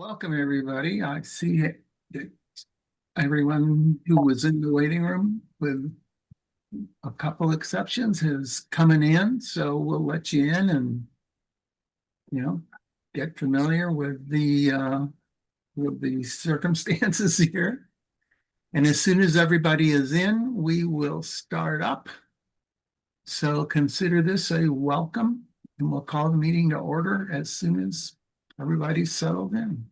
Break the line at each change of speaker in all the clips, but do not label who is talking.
Welcome, everybody. I see that everyone who was in the waiting room, with a couple exceptions, is coming in. So we'll let you in and, get familiar with the circumstances here. And as soon as everybody is in, we will start up. So consider this a welcome, and we'll call the meeting to order as soon as everybody's settled in.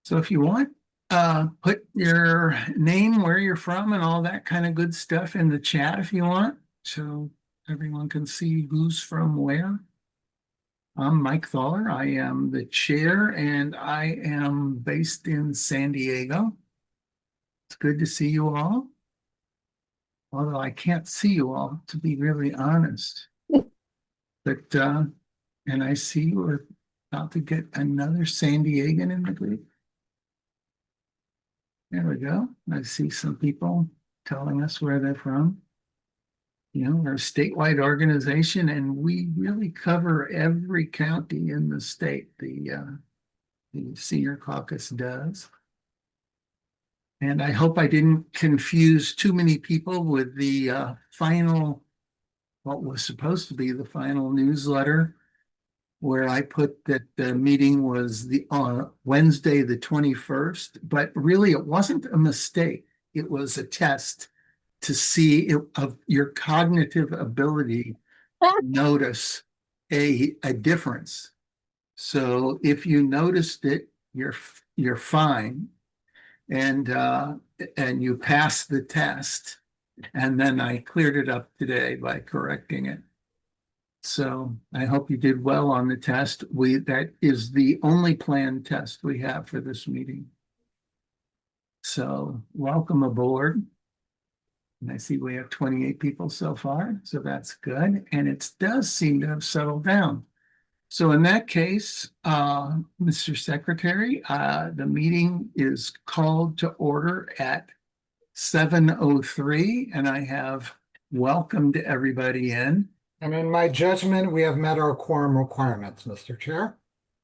So if you want, put your name, where you're from, and all that kind of good stuff in the chat if you want, so everyone can see who's from where. I'm Mike Thaller. I am the chair, and I am based in San Diego. It's good to see you all, although I can't see you all, to be really honest. But and I see we're about to get another San Diegan in the group. There we go. I see some people telling us where they're from. We're a statewide organization, and we really cover every county in the state. The Senior Caucus does. And I hope I didn't confuse too many people with the final, what was supposed to be the final newsletter, where I put that the meeting was the Wednesday, the 21st, but really it wasn't a mistake. It was a test to see of your cognitive ability to notice a difference. So if you noticed it, you're fine, and you passed the test. And then I cleared it up today by correcting it. So I hope you did well on the test. That is the only planned test we have for this meeting. So welcome aboard. And I see we have 28 people so far, so that's good. And it does seem to have settled down. So in that case, Mr. Secretary, the meeting is called to order at 7:03, and I have welcomed everybody in.
And in my judgment, we have met our quorum requirements, Mr. Chair.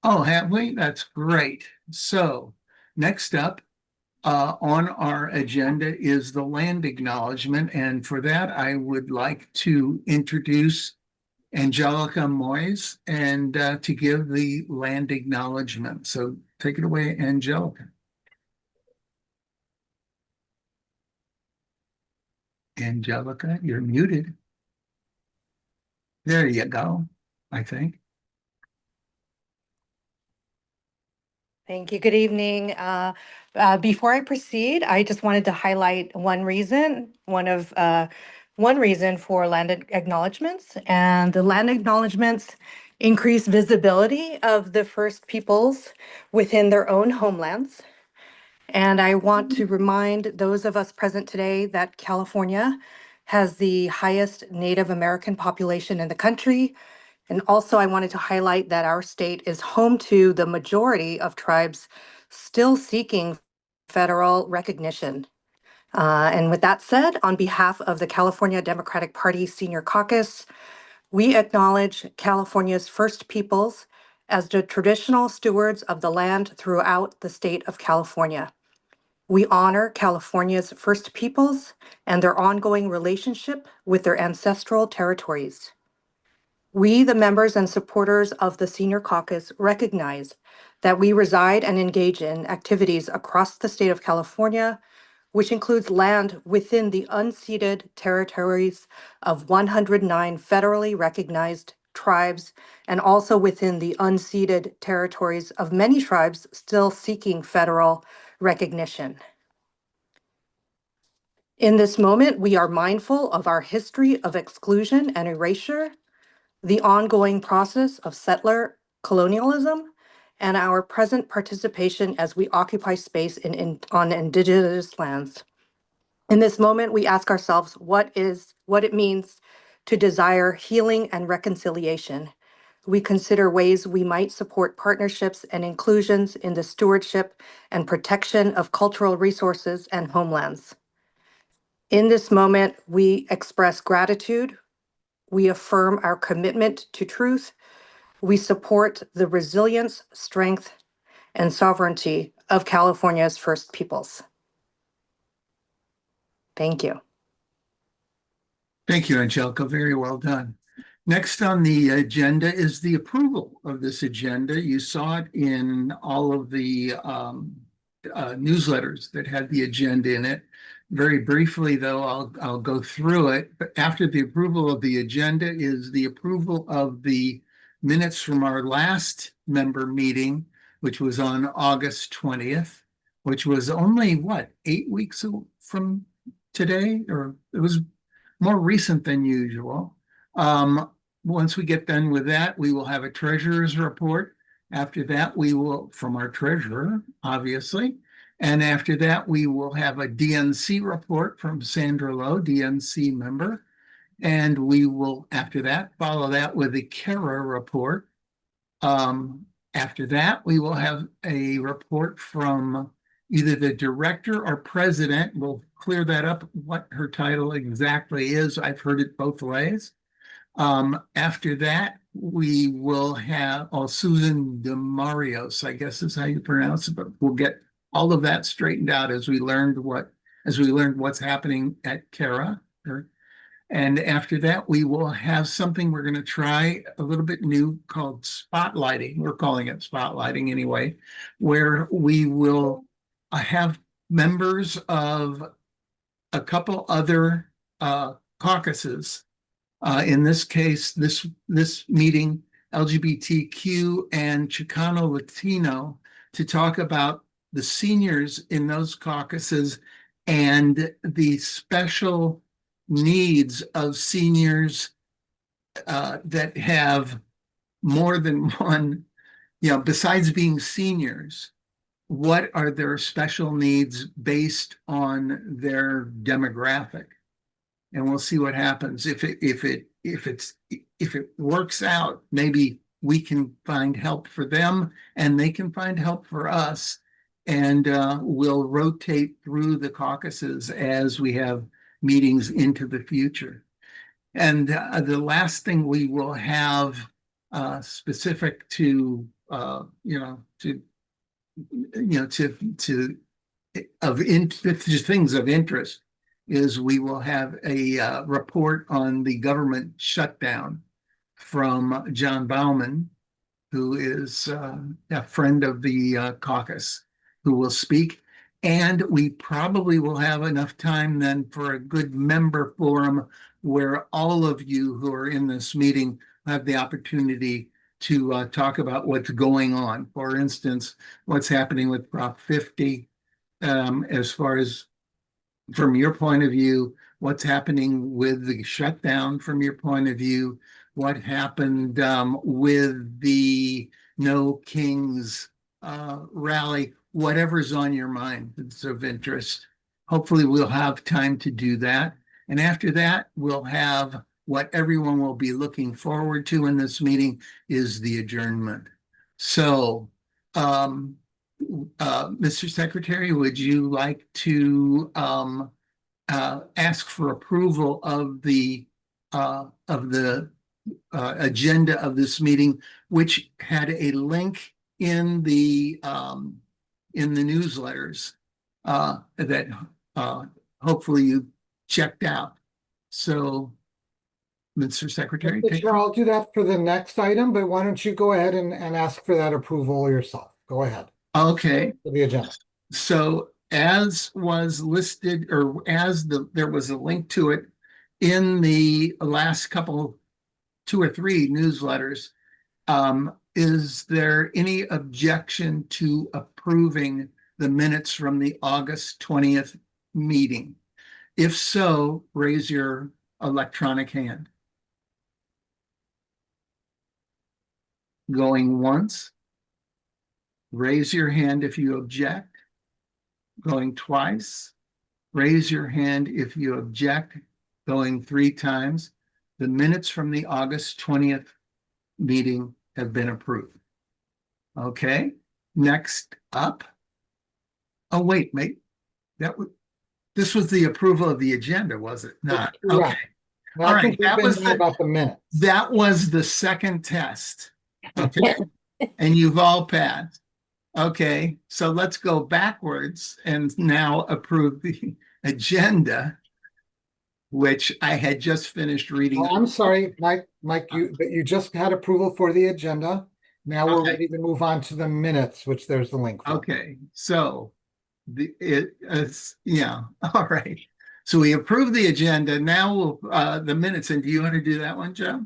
Oh, have we? That's great. So next up on our agenda is the land acknowledgement. And for that, I would like to introduce Angelica Moyes and to give the land acknowledgement. So take it away, Angelica. Angelica, you're muted. There you go, I think.
Thank you. Good evening. Before I proceed, I just wanted to highlight one reason for land acknowledgements, and the land acknowledgements increase visibility of the First Peoples within their own homelands. And I want to remind those of us present today that California has the highest Native American population in the country. And also, I wanted to highlight that our state is home to the majority of tribes still seeking federal recognition. And with that said, on behalf of the California Democratic Party Senior Caucus, we acknowledge California's First Peoples as the traditional stewards of the land throughout the state of California. We honor California's First Peoples and their ongoing relationship with their ancestral territories. We, the members and supporters of the Senior Caucus, recognize that we reside and engage in activities across the state of California, which includes land within the unceded territories of 109 federally recognized tribes, and also within the unceded territories of many tribes still seeking federal recognition. In this moment, we are mindful of our history of exclusion and erasure, the ongoing process of settler colonialism, and our present participation as we occupy space on Indigenous lands. In this moment, we ask ourselves what it means to desire healing and reconciliation. We consider ways we might support partnerships and inclusions in the stewardship and protection of cultural resources and homelands. In this moment, we express gratitude. We affirm our commitment to truth. we support the resilience, strength, and sovereignty of California's First Peoples. Thank you.
Thank you, Angelica. Very well done. Next on the agenda is the approval of this agenda. You saw it in all of the newsletters that had the agenda in it. Very briefly, though, I'll go through it. But after the approval of the agenda is the approval of the minutes from our last member meeting, which was on August 20th, which was only, what, 8 weeks from today? Or it was more recent than usual. Once we get done with that, we will have a treasurer's report. After that, we will, from our treasurer, obviously. And after that, we will have a DNC report from Sandra Lowe, DNC member. And we will, after that, follow that with a CARA report. After that, we will have a report from either the director or president. We'll clear that up, what her title exactly is. I've heard it both ways. After that, we will have Susan DeMarios, I guess is how you pronounce it, but we'll get all of that straightened out as we learned what's happening at CARA. And after that, we will have something we're going to try a little bit new called spotlighting. We're calling it spotlighting anyway, where we will have members of a couple other caucuses. In this case, this meeting, LGBTQ and Chicano-Latino, to talk about the seniors in those caucuses and the special needs of seniors that have more than one, besides being seniors, what are their special needs based on their demographic? And we'll see what happens. If it works out, maybe we can find help for them and they can find help for us. And we'll rotate through the caucuses as we have meetings into the future. And the last thing we will have specific to things of interest is we will have a report on the government shutdown from John Bauman, who is a friend of the caucus, who will speak. And we probably will have enough time then for a good member forum where all of you who are in this meeting have the opportunity to talk about what's going on. For instance, what's happening with Prop 50, as far as from your point of view, what's happening with the shutdown from your point of view, what happened with the No Kings rally, whatever's on your mind that's of interest. Hopefully we'll have time to do that. And after that, we'll have what everyone will be looking forward to in this meeting is the adjournment. So, Mr. Secretary, would you like to ask for approval of the agenda of this meeting, which had a link in the newsletters that hopefully you checked out. So, Mr. Secretary,
Sure, I'll do that for the next item, but why don't you go ahead and ask for that approval yourself? Go ahead.
Okay.
For the agenda.
So as was listed, or there was a link to it in the last couple, 2 or 3 newsletters. Is there any objection to approving the minutes from the August 20th meeting? If so, raise your electronic hand. Going once. Raise your hand if you object. Going twice. Raise your hand if you object. Going 3 times. The minutes from the August 20th meeting have been approved. Okay, next up. Oh, wait, this was the approval of the agenda, was it not? Okay.
Now,
All right,
that was about the minutes.
That was the second test. Okay, and you've all passed. Okay, so let's go backwards and now approve the agenda, which I had just finished reading.
Oh, I'm sorry, Mike, but you just had approval for the agenda. Now we're
Okay.
ready to move on to the minutes, which there's the link for.
Okay, so yeah, all right. So we approved the agenda. Now we'll the minutes. And do you want to do that one, Joe?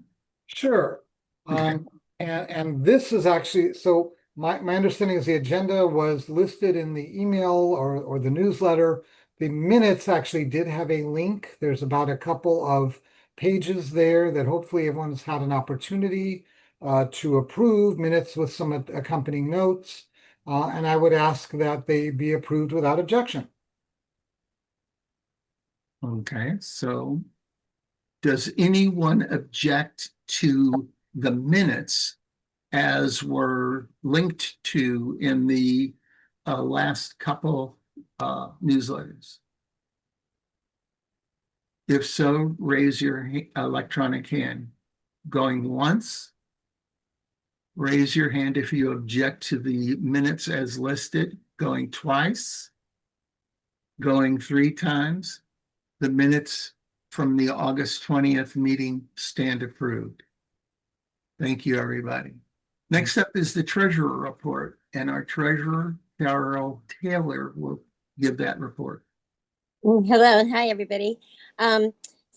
Sure.
Okay.
And this is actually, so my understanding is the agenda was listed in the email or the newsletter. The minutes actually did have a link. There's about a couple of pages there that hopefully everyone's had an opportunity to approve, minutes with some accompanying notes. And I would ask that they be approved without objection.
Okay, so does anyone object to the minutes as were linked to in the last couple newsletters? If so, raise your electronic hand. Going once, raise your hand if you object to the minutes as listed. Going twice, going 3 times. The minutes from the August 20th meeting stand approved. Thank you, everybody. Next up is the treasurer report, and our treasurer, Carol Taylor, will give that report.
Hello, hi everybody. So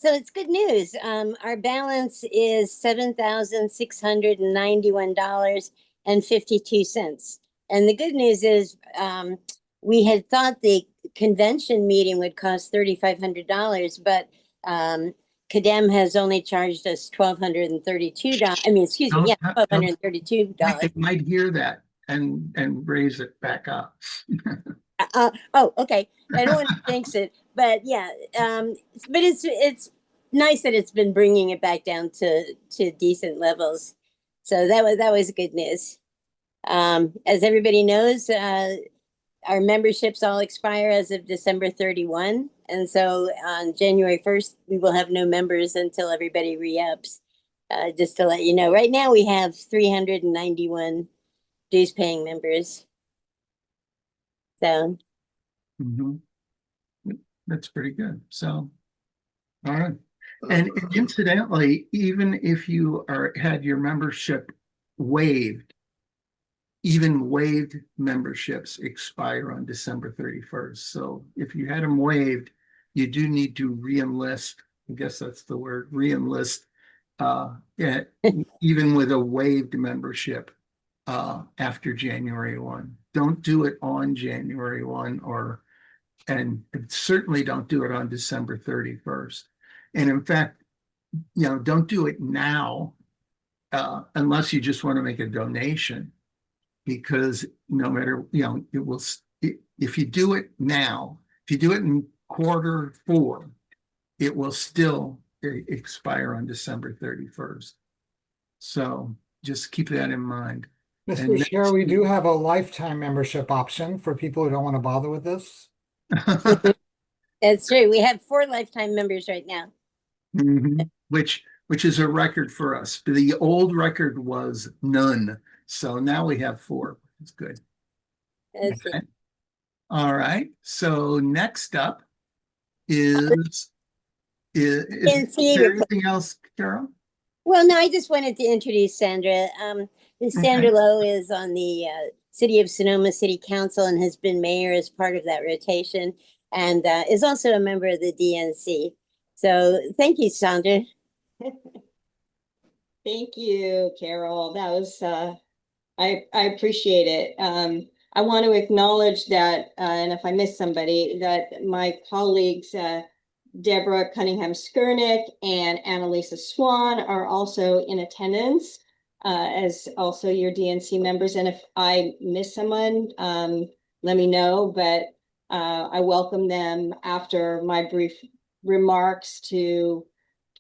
it's good news. Our balance is $7,691.52. And the good news is we had thought the convention meeting would cost $3,500, but CADEM has only charged us $1,232. I mean, excuse me, yeah, $1,232.
They might hear that and raise it back up.
Oh, okay. I don't want to jinx it, but yeah, but it's nice that it's been bringing it back down to decent levels. So that was good news. As everybody knows, our memberships all expire as of December 31, and so on January 1st we will have no members until everybody re-ups. Just to let you know, right now we have 391 dues-paying members. So.
Mhm. That's pretty good. So, all right. And incidentally, even if you had your membership waived, even waived memberships expire on December 31st. So if you had them waived, you do need to re-enlist. I guess that's the word, re-enlist, even with a waived membership after January 1. Don't do it on January 1 and certainly don't do it on December 31st. And in fact, don't do it now unless you just want to make a donation, because no matter, it will, if you do it now, if you do it in Q4, it will still expire on December 31st. So just keep that in mind.
Mr. Chair, we do have a lifetime membership option for people who don't want to bother with this.
That's true. We have 4 lifetime members right now.
Mm-hmm. Which is a record for us. The old record was none. So now we have 4. It's good. Okay. All right. So next up is there anything else, Carol?
Well, no, I just wanted to introduce Sandra. Sandra Lowe is on the City of Sonoma City Council and has been mayor as part of that rotation, and is also a member of the DNC. So thank you, Sandra.
Thank you, Carol. That was, I appreciate it. I want to acknowledge that, and if I miss somebody, that my colleagues, Deborah Cunningham-Skurnick and Annalisa Swan are also in attendance as also your DNC members. And if I miss someone, let me know, but I welcome them after my brief remarks to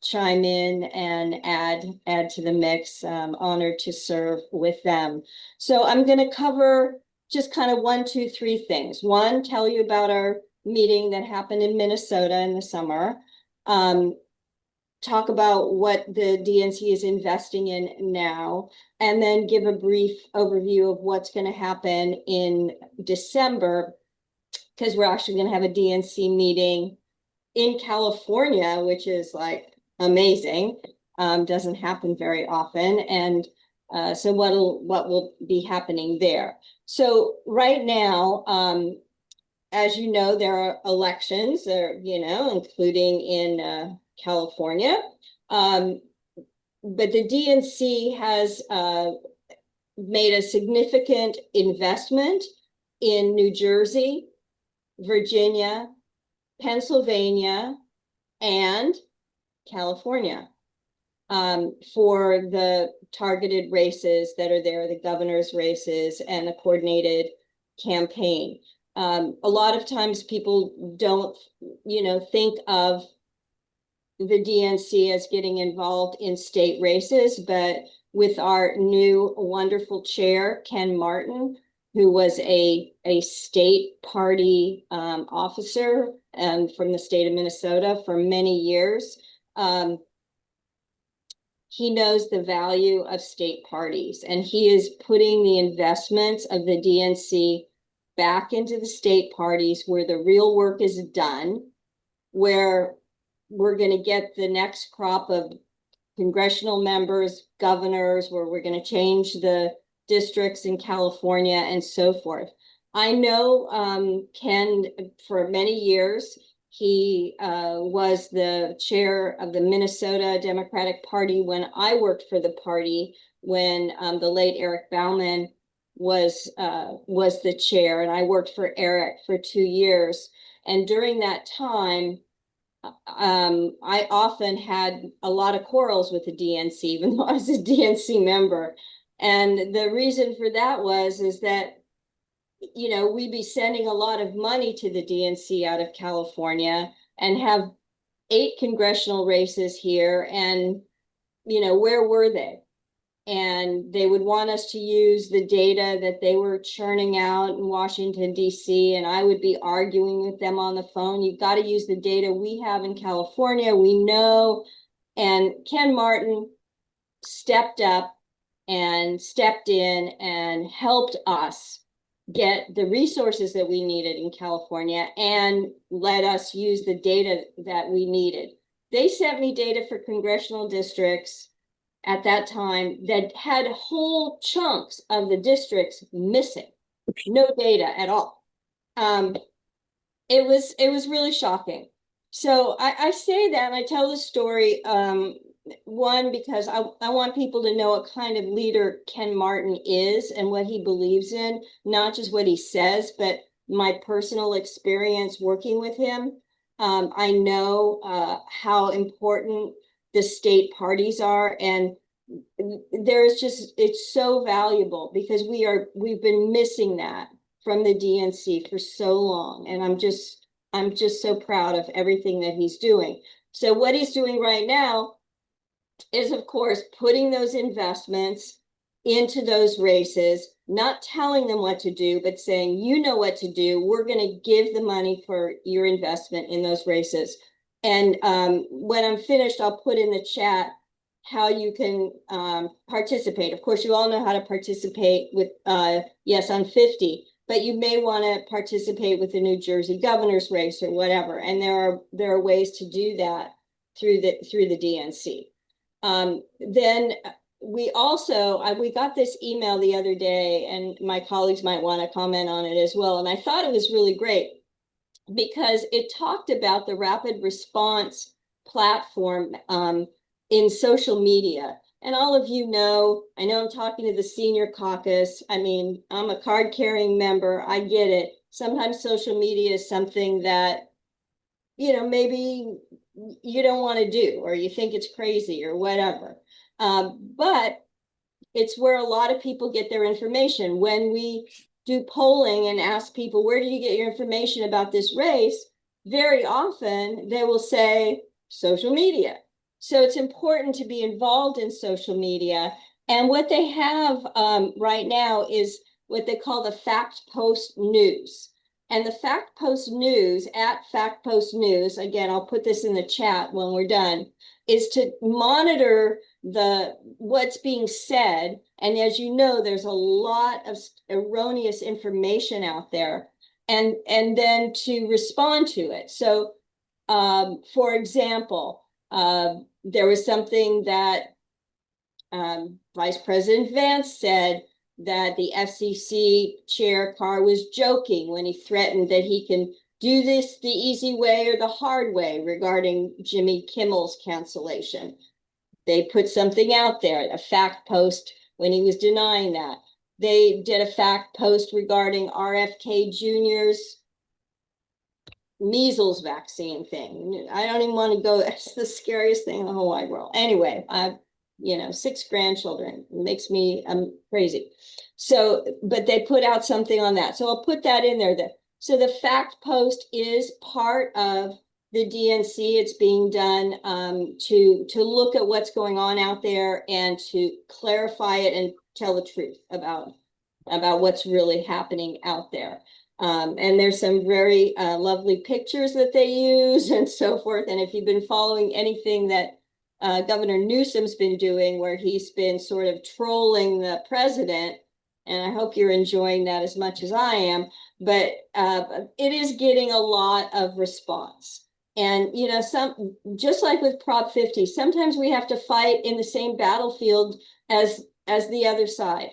chime in and add to the mix. Honored to serve with them. So I'm going to cover just kind of 1, 2, 3 things. One, tell you about our meeting that happened in Minnesota in the summer. talk about what the DNC is investing in now, and then give a brief overview of what's going to happen in December, because we're actually going to have a DNC meeting in California, which is like amazing. Doesn't happen very often. And so what will be happening there? So right now, as you know, there are elections, including in California. But the DNC has made a significant investment in New Jersey, Virginia, Pennsylvania, and California for the targeted races that are there, the governor's races, and a coordinated campaign. A lot of times people don't, think of the DNC as getting involved in state races, but with our new wonderful chair, Ken Martin, who was a state party officer and from the state of Minnesota for many years. He knows the value of state parties, and he is putting the investments of the DNC back into the state parties where the real work is done, where we're going to get the next crop of congressional members, governors, where we're going to change the districts in California and so forth. I know Ken for many years. He was the chair of the Minnesota Democratic Party when I worked for the party, when the late Eric Bauman was the chair, and I worked for Eric for 2 years. And during that time, I often had a lot of quarrels with the DNC, even though I was a DNC member. And the reason for that is that, we'd be sending a lot of money to the DNC out of California and have 8 congressional races here. And, where were they? And they would want us to use the data that they were churning out in Washington, D.C. And I would be arguing with them on the phone. You've got to use the data we have in California. We know. And Ken Martin stepped up and stepped in and helped us get the resources that we needed in California and let us use the data that we needed. They sent me data for congressional districts at that time that had whole chunks of the districts missing, no data at all. It was really shocking. So I say that, and I tell the story, one, because I want people to know what kind of leader Ken Martin is and what he believes in, not just what he says, but my personal experience working with him. I know how important the state parties are, and it's so valuable because we've been missing that from the DNC for so long, and I'm just so proud of everything that he's doing. So what he's doing right now is, of course, putting those investments into those races, not telling them what to do, but saying, you know what to do. We're going to give the money for your investment in those races. And when I'm finished, I'll put in the chat how you can participate. Of course, you all know how to participate with Yes on 50, but you may want to participate with the New Jersey governor's race or whatever. And there are ways to do that through the DNC. Then we got this email the other day, and my colleagues might want to comment on it as well. And I thought it was really great because it talked about the rapid response platform in social media. And all of you know, I know I'm talking to the Senior Caucus. I mean, I'm a card-carrying member. I get it. Sometimes social media is something that, maybe you don't want to do, or you think it's crazy or whatever. But it's where a lot of people get their information. When we do polling and ask people, where do you get your information about this race? Very often they will say social media. So it's important to be involved in social media. And what they have right now is what they call the fact post news. And the Fact Post News, at Fact Post News, again, I'll put this in the chat when we're done, is to monitor what's being said. And as you know, there's a lot of erroneous information out there, and then to respond to it. So, for example, there was something that Vice President Vance said, that the FCC chair Carr was joking when he threatened that he can do this the easy way or the hard way regarding Jimmy Kimmel's cancellation. They put something out there, a fact post, when he was denying that. They did a fact post regarding RFK Jr.'s measles vaccine thing. I don't even want to go, that's the scariest thing in the whole wide world. Anyway, I've 6 grandchildren. It makes me crazy. So, but they put out something on that. So I'll put that in there. So the fact post is part of the DNC. It's being done to look at what's going on out there and to clarify it and tell the truth about what's really happening out there. And there's some very lovely pictures that they use and so forth. And if you've been following anything that Governor Newsom's been doing, where he's been sort of trolling the president, and I hope you're enjoying that as much as I am, but it is getting a lot of response. And, just like with Prop 50, sometimes we have to fight in the same battlefield as the other side.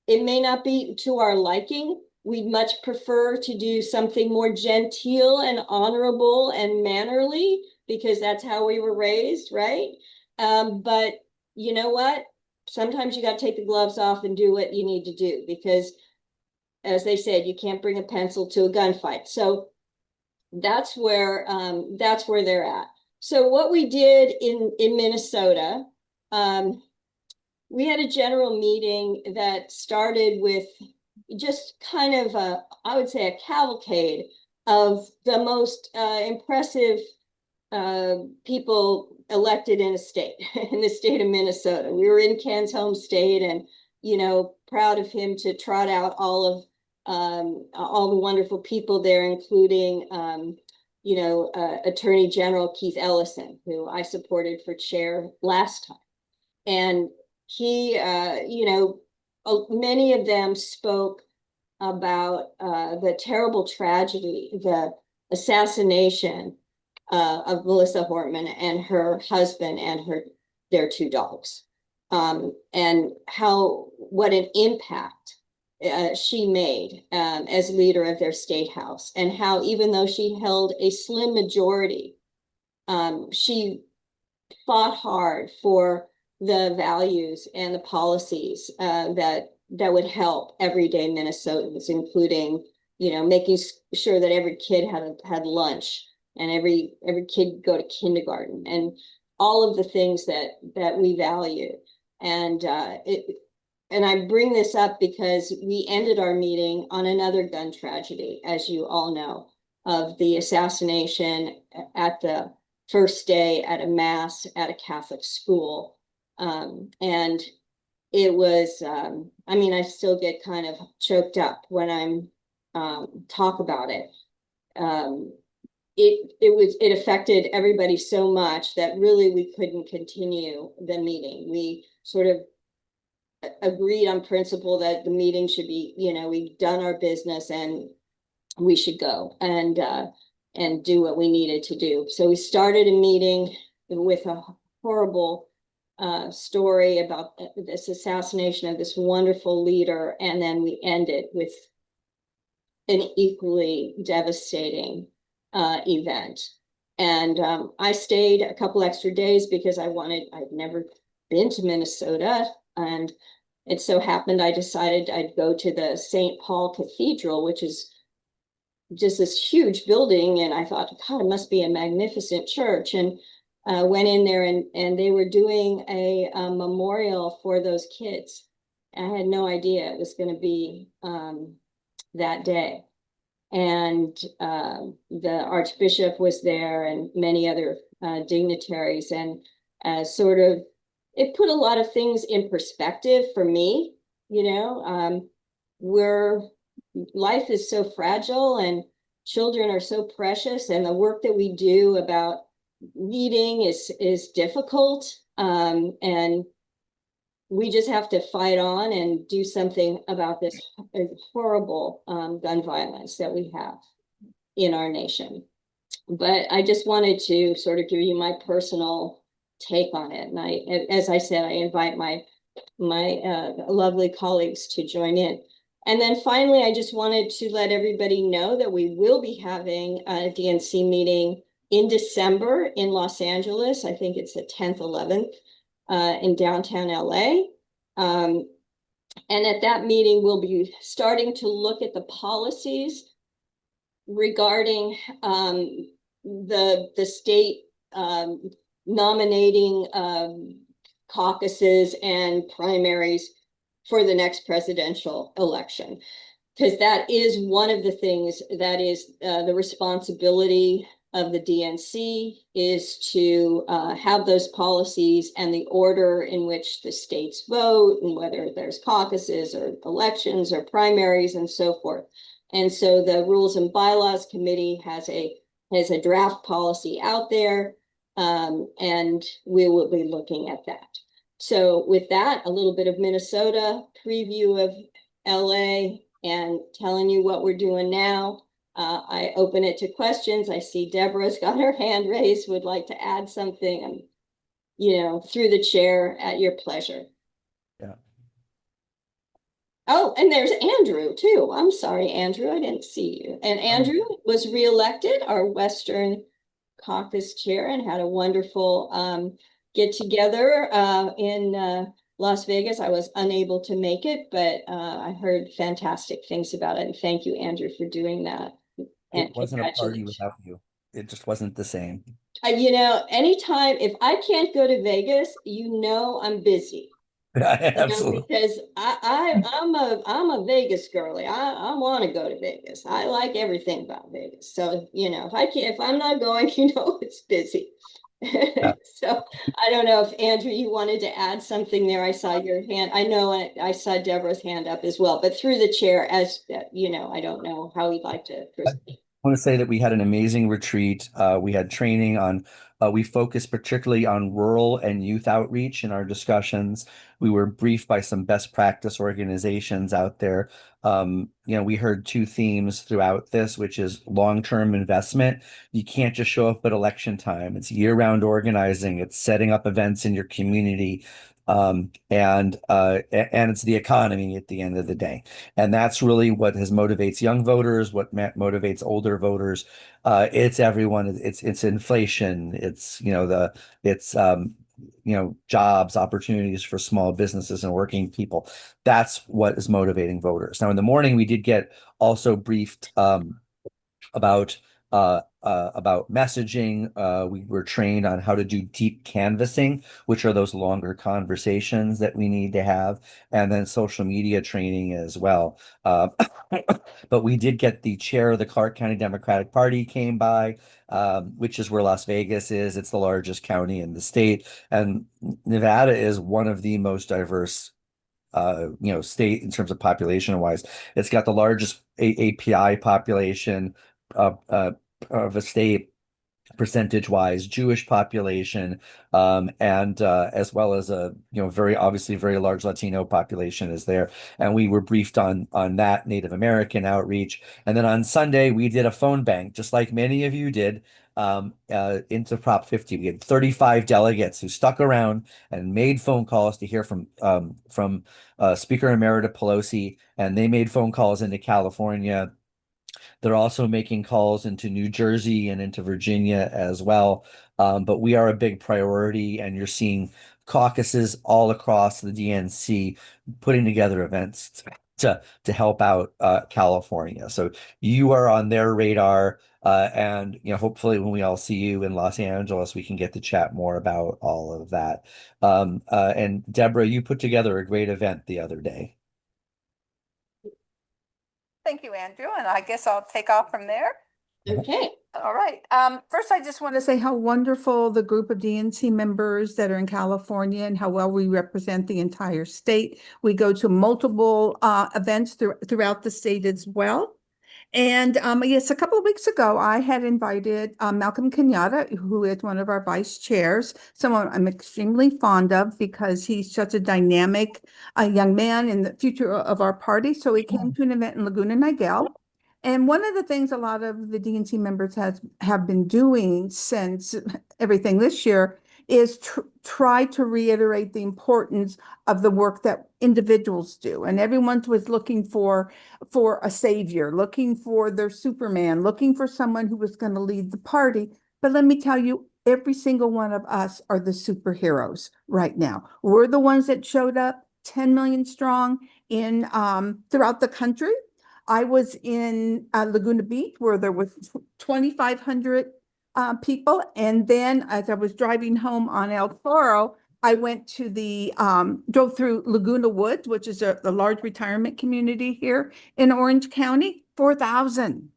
It may not be to our liking. We'd much prefer to do something more genteel and honorable and mannerly, because that's how we were raised, right? But you know what? Sometimes you got to take the gloves off and do what you need to do, because as they said, you can't bring a pencil to a gunfight. So that's where they're at. So what we did in Minnesota, we had a general meeting that started with just kind of I would say a cavalcade of the most impressive people elected in a state, in the state of Minnesota. We were in Ken's home state, and proud of him to trot out all the wonderful people there, including Attorney General Keith Ellison, who I supported for chair last time. And he, many of them spoke about the terrible tragedy, the assassination of Melissa Hortman and her husband and their 2 dogs, and what an impact she made as leader of their state house, and how even though she held a slim majority, she fought hard for the values and the policies that would help everyday Minnesotans, including making sure that every kid had lunch, and every kid go to kindergarten, and all of the things that we value. And I bring this up because we ended our meeting on another gun tragedy, as you all know, of the assassination at the first day at a mass at a Catholic school. And it was, I still get kind of choked up when I'm talk about it. It affected everybody so much that really we couldn't continue the meeting. We sort of agreed on principle that the meeting should be, we've done our business and we should go and do what we needed to do. So we started a meeting with a horrible story about this assassination of this wonderful leader, and then we ended with an equally devastating event. And I stayed a couple extra days because I'd never been to Minnesota, and it so happened I decided I'd go to the St. Paul Cathedral, which is just this huge building, and I thought, God, it must be a magnificent church. And went in there, and they were doing a memorial for those kids. I had no idea it was going to be that day. And the Archbishop was there, and many other dignitaries, and sort of it put a lot of things in perspective for me. Life is so fragile, and children are so precious, and the work that we do about leading is difficult. And we just have to fight on and do something about this horrible gun violence that we have in our nation. But I just wanted to sort of give you my personal take on it. And as I said, I invite my lovely colleagues to join in. And then finally, I just wanted to let everybody know that we will be having a DNC meeting in December in Los Angeles. I think it's the 10th, 11th in downtown LA. And at that meeting, we'll be starting to look at the policies regarding the state nominating caucuses and primaries for the next presidential election, because that is one of the things that is the responsibility of the DNC, is to have those policies and the order in which the states vote, and whether there's caucuses or elections or primaries and so forth. And so the Rules and Bylaws Committee has a draft policy out there, and we will be looking at that. So with that, a little bit of Minnesota, preview of LA, and telling you what we're doing now. I open it to questions. I see Deborah's got her hand raised, would like to add something, and through the chair, at your pleasure.
Yeah.
Oh, and there's Andrew too. I'm sorry, Andrew, I didn't see you. And Andrew was reelected our Western Caucus chair and had a wonderful get together in Las Vegas. I was unable to make it, but I heard fantastic things about it. And thank you, Andrew, for doing that. And
It wasn't a party without you. It just wasn't the same.
Anytime, if I can't go to Vegas, I'm busy.
Absolutely.
Because I'm a Vegas girly. I want to go to Vegas. I like everything about Vegas. So, if I'm not going, it's busy. So I don't know if Andrew, you wanted to add something there. I saw your hand. I know I saw Deborah's hand up as well, but through the chair, as I don't know how you'd like to proceed.
I want to say that we had an amazing retreat. We had training on, we focused particularly on rural and youth outreach in our discussions. We were briefed by some best practice organizations out there. We heard two themes throughout this, which is long-term investment. You can't just show up at election time. It's year-round organizing. It's setting up events in your community. And it's the economy at the end of the day. And that's really what motivates young voters, what motivates older voters. It's everyone. It's inflation. It's jobs, opportunities for small businesses and working people. That's what is motivating voters. Now, in the morning, we did get also briefed about messaging. We were trained on how to do deep canvassing, which are those longer conversations that we need to have, and then social media training as well. But we did get the chair of the Clark County Democratic Party came by, which is where Las Vegas is. It's the largest county in the state, and Nevada is one of the most diverse state in terms of population wise. It's got the largest API population of a state, percentage wise, Jewish population, and as well as a very obviously very large Latino population is there. And we were briefed on that Native American outreach. And then on Sunday we did a phone bank, just like many of you did, into Prop 50. We had 35 delegates who stuck around and made phone calls to hear from Speaker Emerita Pelosi, and they made phone calls into California. They're also making calls into New Jersey and into Virginia as well. But we are a big priority, and you're seeing caucuses all across the DNC putting together events to help out California. So you are on their radar, and hopefully when we all see you in Los Angeles, we can get to chat more about all of that. And Deborah, you put together a great event the other day.
Thank you, Andrew. And I guess I'll take off from there.
Okay.
All right. First, I just want to say how wonderful the group of DNC members that are in California and how well we represent the entire state. We go to multiple events throughout the state as well. And yes, a couple of weeks ago, I had invited Malcolm Kenyatta, who is one of our vice chairs, someone I'm extremely fond of because he's such a dynamic young man in the future of our party. So he came to an event in Laguna Niguel. And one of the things a lot of the DNC members have been doing since everything this year is try to reiterate the importance of the work that individuals do. And everyone was looking for a savior, looking for their Superman, looking for someone who was going to lead the party. But let me tell you, every single one of us are the superheroes right now. We're the ones that showed up 10 million strong in throughout the country. I was in Laguna Beach where there was 2,500 people. And then as I was driving home on El Toro, I went to drove through Laguna Woods, which is a large retirement community here in Orange County, 4,000.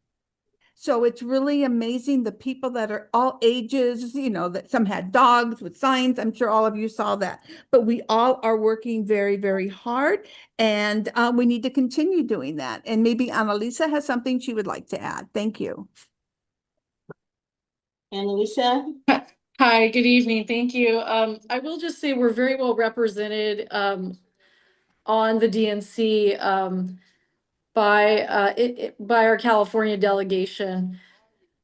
So it's really amazing the people that are all ages, that some had dogs with signs. I'm sure all of you saw that, but we all are working very, very hard and we need to continue doing that. And maybe Annalisa has something she would like to add. Thank you.
Annalisa?
Hi, good evening. Thank you. I will just say we're very well represented on the DNC by our California delegation.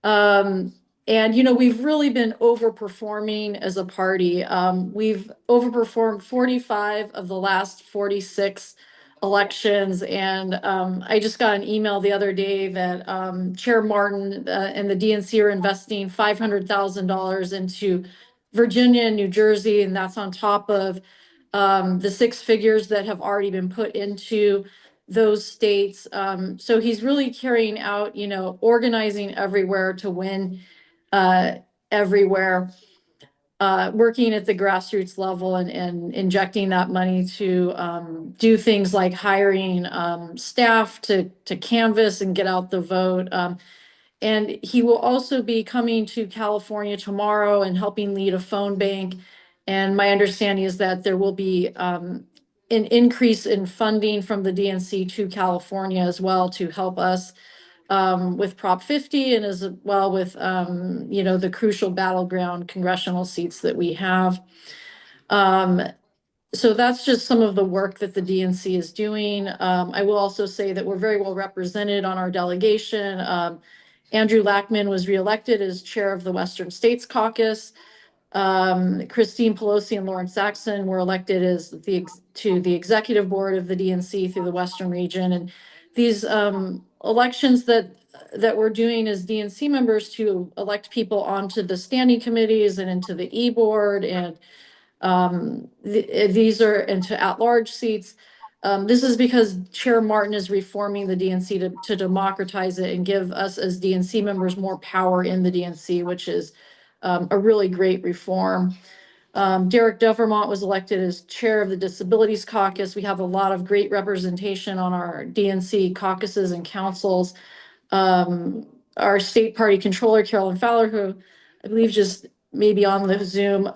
And we've really been overperforming as a party. We've overperformed 45 of the last 46 elections. And I just got an email the other day that Chair Martin and the DNC are investing $500,000 into Virginia and New Jersey, and that's on top of the 6 figures that have already been put into those states. So he's really carrying out, organizing everywhere to win everywhere, working at the grassroots level and injecting that money to do things like hiring staff to canvass and get out the vote. And he will also be coming to California tomorrow and helping lead a phone bank. And my understanding is that there will be an increase in funding from the DNC to California as well to help us with Prop 50 and as well with, the crucial battleground congressional seats that we have. So that's just some of the work that the DNC is doing. I will also say that we're very well represented on our delegation. Andrew Lackman was reelected as chair of the Western States Caucus. Christine Pelosi and Lawrence Saxon were elected as to the executive board of the DNC through the Western region. And these elections that we're doing as DNC members to elect people onto the standing committees and into the EBoard and these are into at-large seats. This is because Chair Martin is reforming the DNC to democratize it and give us as DNC members more power in the DNC, which is a really great reform. Derek Devermont was elected as chair of the Disabilities Caucus. We have a lot of great representation on our DNC caucuses and councils. Our state party controller, Carolyn Fowler, who I believe just maybe on the Zoom,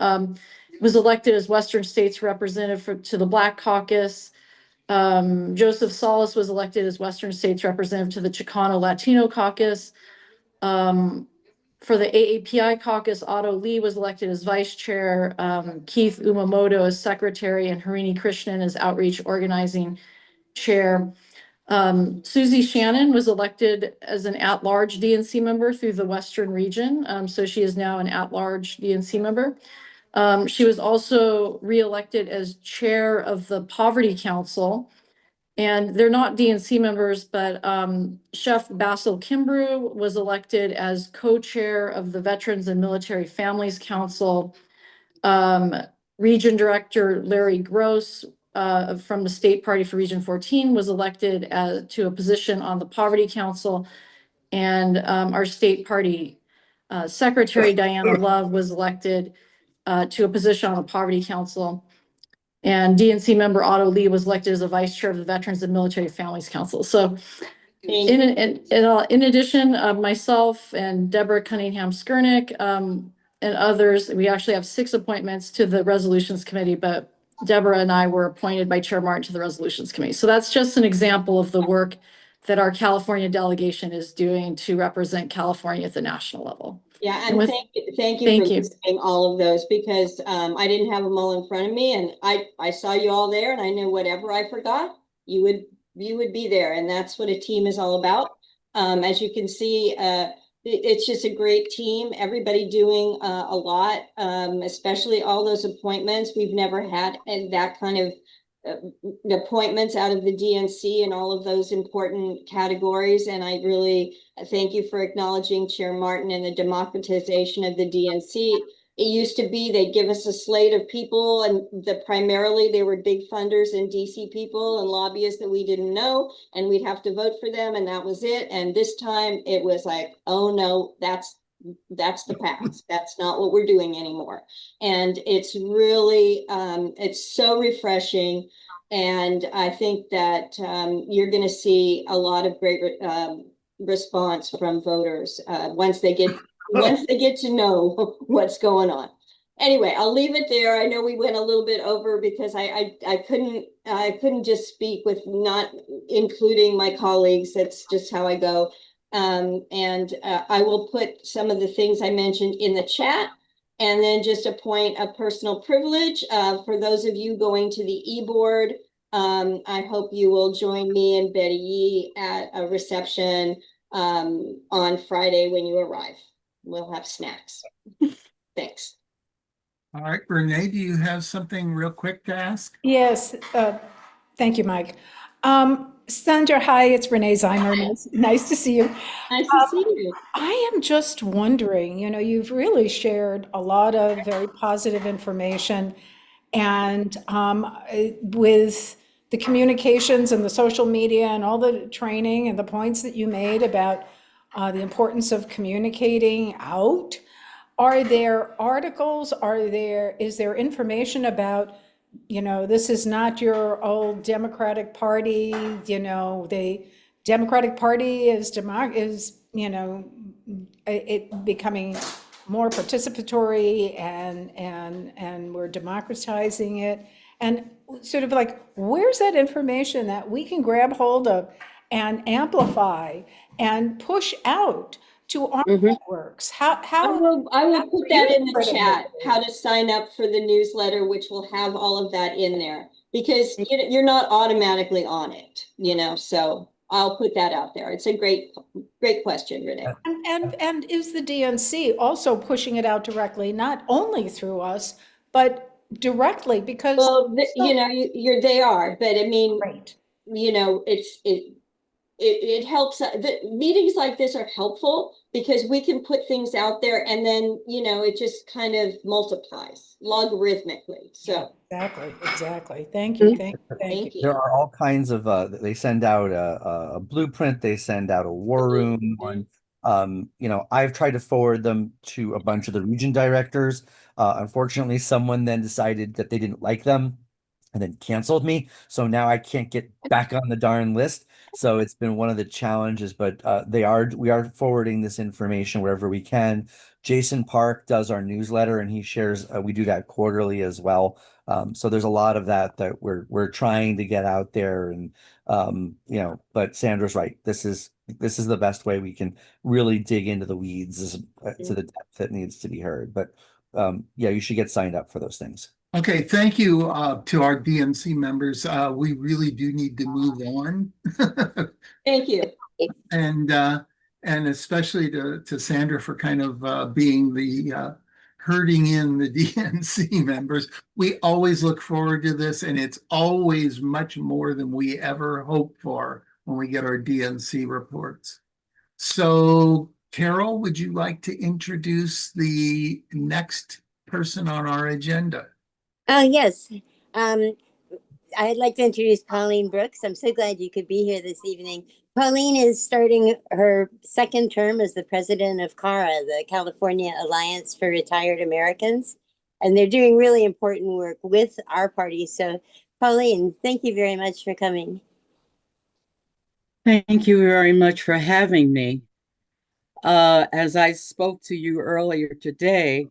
was elected as Western States representative to the Black Caucus. Joseph Solis was elected as Western States representative to the Chicano-Latino Caucus. For the AAPI caucus, Otto Lee was elected as vice chair, Keith Umamoto as secretary, and Harini Krishnan as outreach organizing chair. Susie Shannon was elected as an at-large DNC member through the Western region. So she is now an at-large DNC member. She was also reelected as chair of the Poverty Council. And they're not DNC members, but Chef Basil Kimbrough was elected as co-chair of the Veterans and Military Families Council. Region Director Larry Gross from the State Party for Region 14 was elected to a position on the Poverty Council. And our State Party Secretary Diana Love was elected to a position on the Poverty Council. And DNC member Otto Lee was elected as a vice chair of the Veterans and Military Families Council. So in addition, myself and Deborah Cunningham Skurnick and others, we actually have 6 appointments to the Resolutions Committee, but Deborah and I were appointed by Chair Martin to the Resolutions Committee. So that's just an example of the work that our California delegation is doing to represent California at the national level.
Yeah,
And
and
with-
thank you
thank
for
you.
listing all of those, because I didn't have them all in front of me, and I saw you all there, and I knew whatever I forgot, you would be there, and that's what a team is all about. As you can see, it's just a great team, everybody doing a lot, especially all those appointments. We've never had that kind of appointments out of the DNC and all of those important categories. And I really thank you for acknowledging Chair Martin and the democratization of the DNC. It used to be they'd give us a slate of people, and primarily they were big funders and DC people and lobbyists that we didn't know, and we'd have to vote for them, and that was it. And this time it was like, oh no, that's the past. That's not what we're doing anymore. And it's really, it's so refreshing. And I think that you're going to see a lot of great response from voters once they get to know what's going on. Anyway, I'll leave it there. I know we went a little bit over because I couldn't just speak with not including my colleagues. That's just how I go. I will put some of the things I mentioned in the chat, and then just a point of personal privilege for those of you going to the eBoard. I hope you will join me and Betty Yee at a reception on Friday when you arrive. We'll have snacks. Thanks.
All right, Renee, do you have something real quick to ask?
Yes, thank you, Mike. Sandra, hi, it's Renee Zeimer. Nice to see you.
Nice to see you.
I am just wondering, you've really shared a lot of very positive information, and with the communications and the social media and all the training and the points that you made about the importance of communicating out. Are there articles? Is there information about, this is not your old Democratic Party, the Democratic Party is, it becoming more participatory, and we're democratizing it. And sort of like, where's that information that we can grab hold of and amplify and push out to our networks?
I will put that in the chat, how to sign up for the newsletter, which will have all of that in there, because you're not automatically on it, so I'll put that out there. It's a great question, Renee.
And is the DNC also pushing it out directly, not only through us, but directly? Because
well, they are, but I mean,
great.
It helps. The meetings like this are helpful because we can put things out there, and then it just kind of multiplies logarithmically. So
exactly. Thank you. Thank you.
There are all kinds of they send out a blueprint, they send out a war room one. I've tried to forward them to a bunch of the region directors. Unfortunately, someone then decided that they didn't like them and then canceled me. So now I can't get back on the darn list. So it's been one of the challenges, but we are forwarding this information wherever we can. Jason Park does our newsletter, and he shares, we do that quarterly as well. So there's a lot of that we're trying to get out there, and but Sandra's right. This is the best way we can really dig into the weeds to the depth that needs to be heard. But yeah, you should get signed up for those things.
Okay, thank you to our DNC members. We really do need to move on.
Thank you.
And especially to Sandra for kind of being the herding in the DNC members. We always look forward to this, and it's always much more than we ever hope for when we get our DNC reports. So, Carol, would you like to introduce the next person on our agenda?
Yes. I'd like to introduce Pauline Brooks. I'm so glad you could be here this evening. Pauline is starting her second term as the president of CARA, the California Alliance for Retired Americans. And they're doing really important work with our party. So, Pauline, thank you very much for coming.
Thank you very much for having me. As I spoke to you earlier today,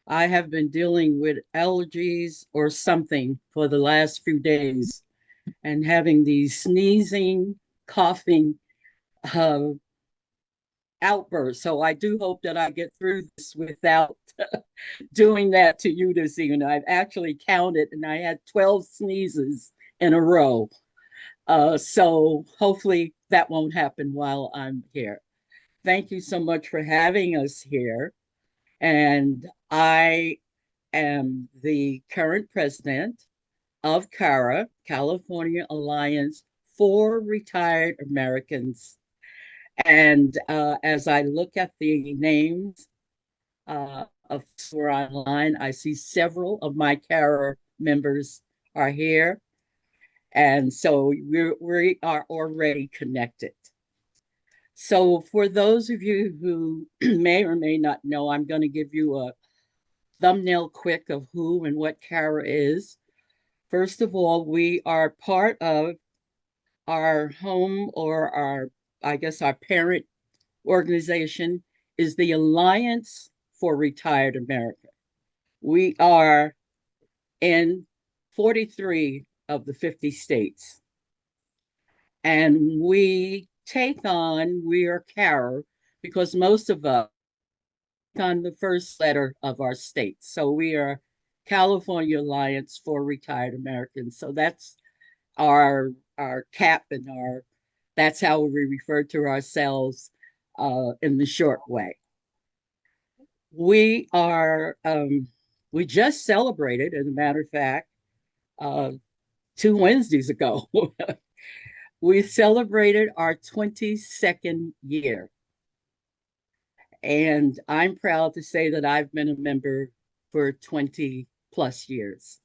I have been dealing with allergies or something for the last few days, and having these sneezing, coughing outburst. So I do hope that I get through this without doing that to you this evening. I've actually counted and I had 12 sneezes in a row. So hopefully that won't happen while I'm here. Thank you so much for having us here. And I am the current president of CARA, California Alliance for Retired Americans. And as I look at the names of who are online, I see several of my CARA members are here. And so we are already connected. So for those of you who may or may not know, I'm going to give you a thumbnail quick of who and what CARA is. First of all, we are part of our home, or I guess our parent organization is the Alliance for Retired America. We are in 43 of the 50 states. And we are CARA because most of us on the first letter of our state. So we are California Alliance for Retired Americans. So that's our cap and that's how we refer to ourselves in the short way. We are we just celebrated, as a matter of fact, 2 Wednesdays ago. We celebrated our 22nd year. And I'm proud to say that I've been a member for 20 plus years.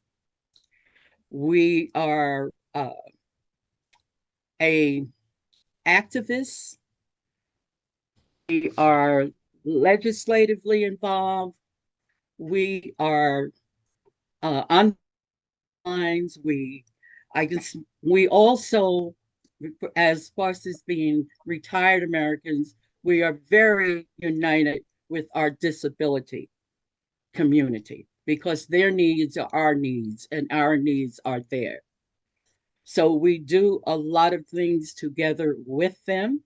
We are a activist. We are legislatively involved. We are on lines. We also, as far as being retired Americans, we are very united with our disability community because their needs are our needs and our needs are theirs. So we do a lot of things together with them.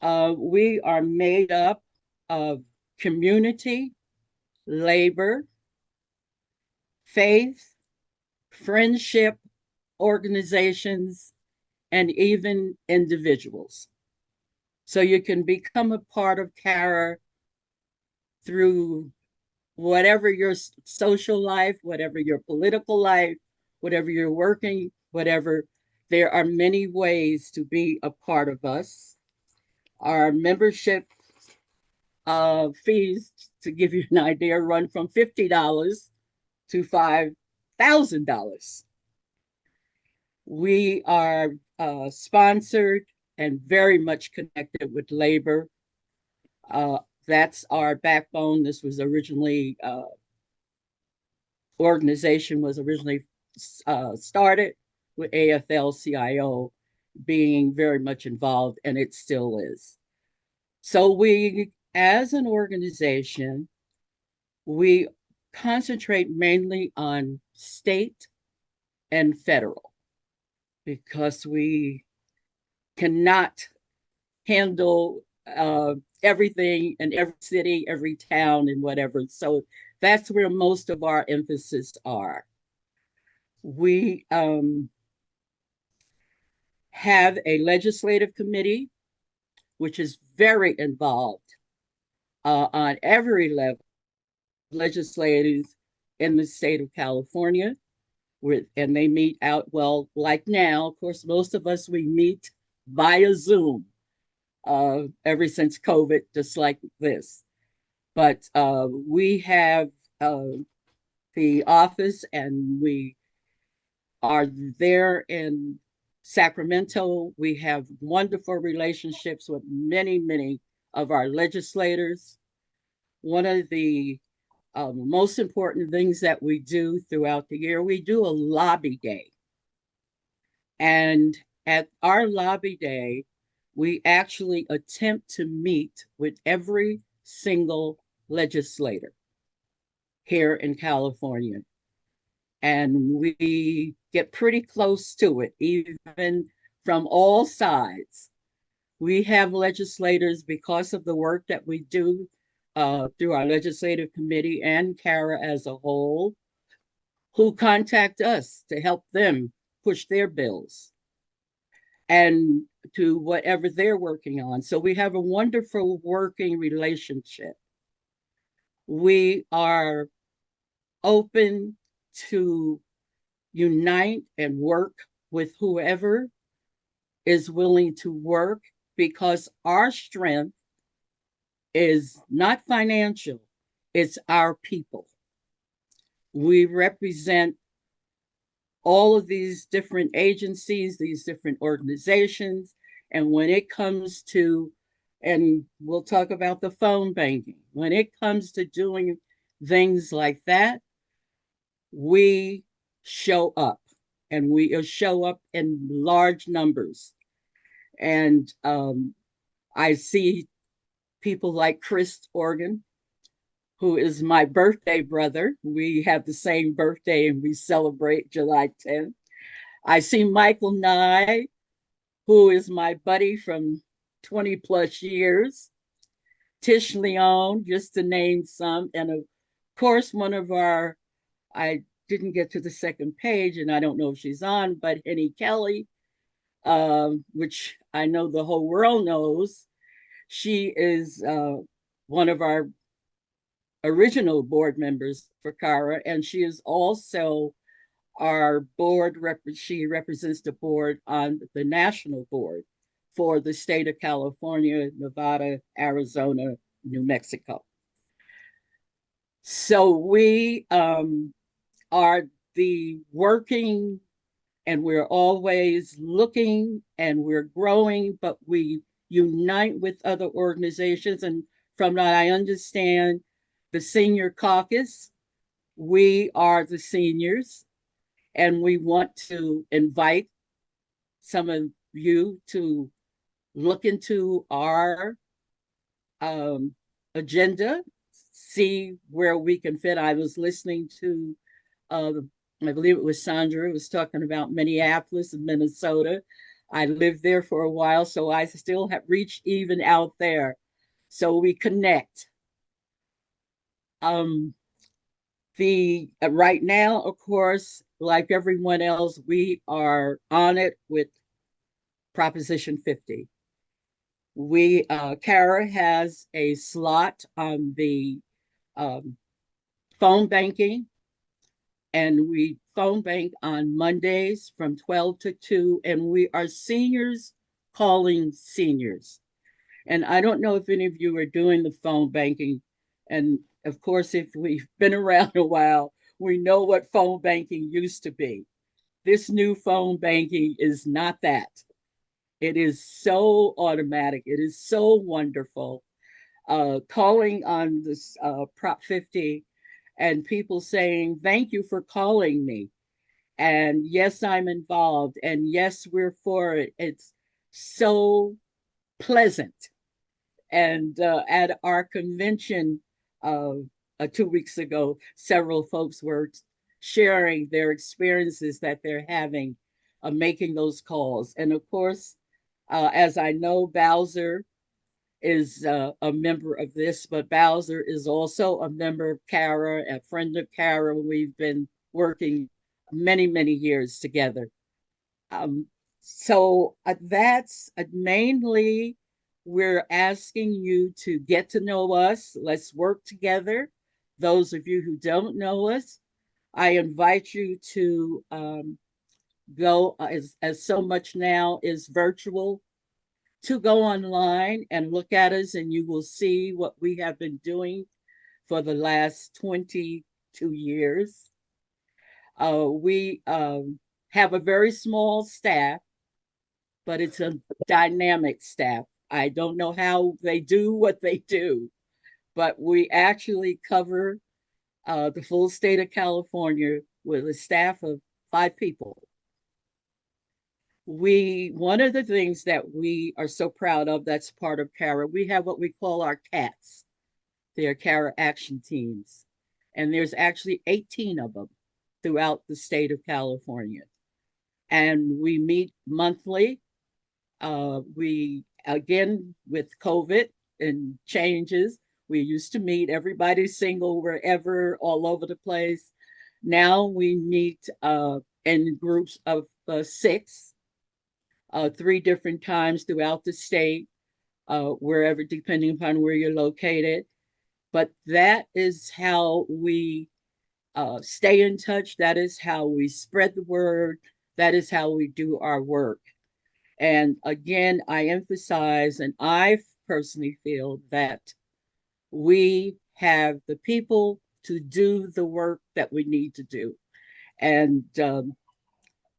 We are made up of community, labor, faith, friendship, organizations, and even individuals. So you can become a part of CARA through whatever your social life, whatever your political life, whatever you're working, whatever. There are many ways to be a part of us. Our membership fees, to give you an idea, run from $50 to $5,000. We are sponsored and very much connected with labor. That's our backbone. This was originally, organization was originally started with AFL-CIO being very much involved, and it still is. So we, as an organization, we concentrate mainly on state and federal because we cannot handle everything in every city, every town, and whatever. So that's where most of our emphasis are. We have a legislative committee, which is very involved on every level, legislators in the state of California, and they meet out, well, like now, of course, most of us, we meet via Zoom ever since COVID, just like this. But we have the office, and we are there in Sacramento. We have wonderful relationships with many, many of our legislators. One of the most important things that we do throughout the year, we do a lobby day. And at our lobby day, we actually attempt to meet with every single legislator here in California. And we get pretty close to it, even from all sides. We have legislators, because of the work that we do through our legislative committee and CARA as a whole, who contact us to help them push their bills and to whatever they're working on. So we have a wonderful working relationship. We are open to unite and work with whoever is willing to work, because our strength is not financial, it's our people. We represent all of these different agencies, these different organizations. And when it comes to, and we'll talk about the phone banking, when it comes to doing things like that, we show up, and we show up in large numbers. And I see people like Chris Organ, who is my birthday brother. We have the same birthday and we celebrate July 10th. I see Michael Nye, who is my buddy from 20 plus years. Tish Leon, just to name some. And of course, one of our, I didn't get to the second page and I don't know if she's on, but Henny Kelly, which I know the whole world knows. She is one of our original board members for CARA, and she is also our board she represents the board on the national board for the state of California, Nevada, Arizona, New Mexico. So we are the working, and we're always looking and we're growing, but we unite with other organizations. And from what I understand, the Senior Caucus, we are the seniors, and we want to invite some of you to look into our agenda, see where we can fit. I was listening to, I believe it was Sandra, was talking about Minneapolis and Minnesota. I lived there for a while, so I still have reached even out there. So we connect. Right now, of course, like everyone else, we are on it with Proposition 50. We CARA has a slot on the phone banking, and we phone bank on Mondays from 12 to 2, and we are seniors calling seniors. And I don't know if any of you are doing the phone banking. And of course, if we've been around a while, we know what phone banking used to be. This new phone banking is not that. It is so automatic. It is so wonderful. Calling on this Prop 50 and people saying, thank you for calling me. And yes, I'm involved. And yes, we're for it. It's so pleasant. And at our convention 2 weeks ago, several folks were sharing their experiences that they're having making those calls. And of course, as I know, Bowser is a member of this, but Bowser is also a member of CARA, a friend of CARA. We've been working many, many years together. So that's mainly, we're asking you to get to know us. Let's work together. Those of you who don't know us, I invite you to go, as so much now is virtual, to go online and look at us, and you will see what we have been doing for the last 22 years. We have a very small staff, but it's a dynamic staff. I don't know how they do what they do, but we actually cover the full state of California with a staff of 5 people. One of the things that we are so proud of, that's part of CARA, we have what we call our CATs. They're CARA action teams. And there's actually 18 of them throughout the state of California. And we meet monthly. We, again, with COVID and changes, we used to meet everybody single wherever, all over the place. Now we meet in groups of 6, 3 different times throughout the state, wherever, depending upon where you're located. But that is how we stay in touch. That is how we spread the word. That is how we do our work. And again, I emphasize, and I personally feel that we have the people to do the work that we need to do. And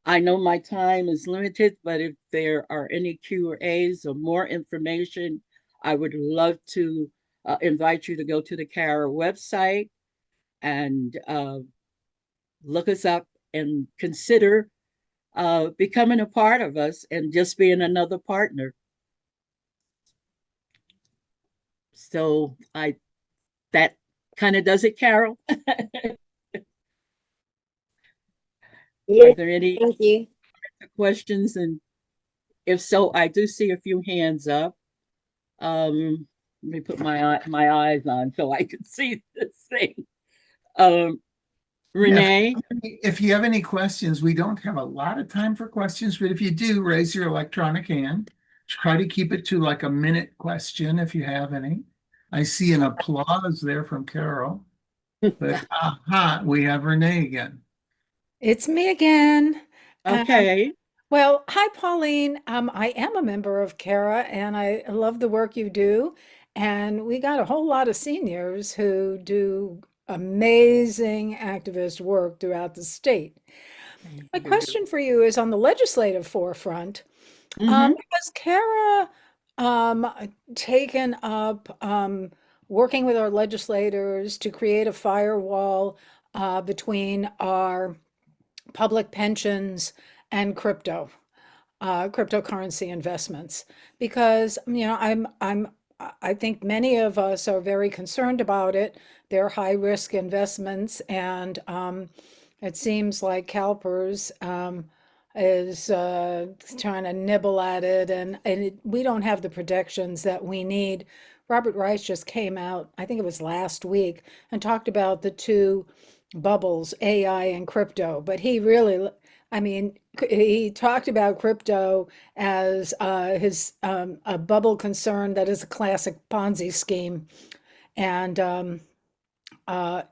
I know my time is limited, but if there are any Q&As or more information, I would love to invite you to go to the CARA website and look us up and consider becoming a part of us and just being another partner. So that kind of does it, Carol.
Yeah,
Are there any
thank you.
questions? And if so, I do see a few hands up. Let me put my eyes on so I can see this thing. Renee?
If you have any questions, we don't have a lot of time for questions, but if you do, raise your electronic hand. Try to keep it to like a minute question if you have any. I see an applause there from Carol. But aha, we have Renee again.
It's me again.
Okay.
Well, hi, Pauline. I am a member of CARA and I love the work you do. And we got a whole lot of seniors who do amazing activist work throughout the state. My question for you is on the legislative forefront.
Mm-hmm.
Has CARA taken up working with our legislators to create a firewall between our public pensions and cryptocurrency investments? Because I think many of us are very concerned about it. They're high risk investments, and it seems like CalPERS is trying to nibble at it, and we don't have the protections that we need. Robert Rice just came out, I think it was last week, and talked about the two bubbles, AI and crypto. But he really, he talked about crypto as his a bubble concern that is a classic Ponzi scheme, and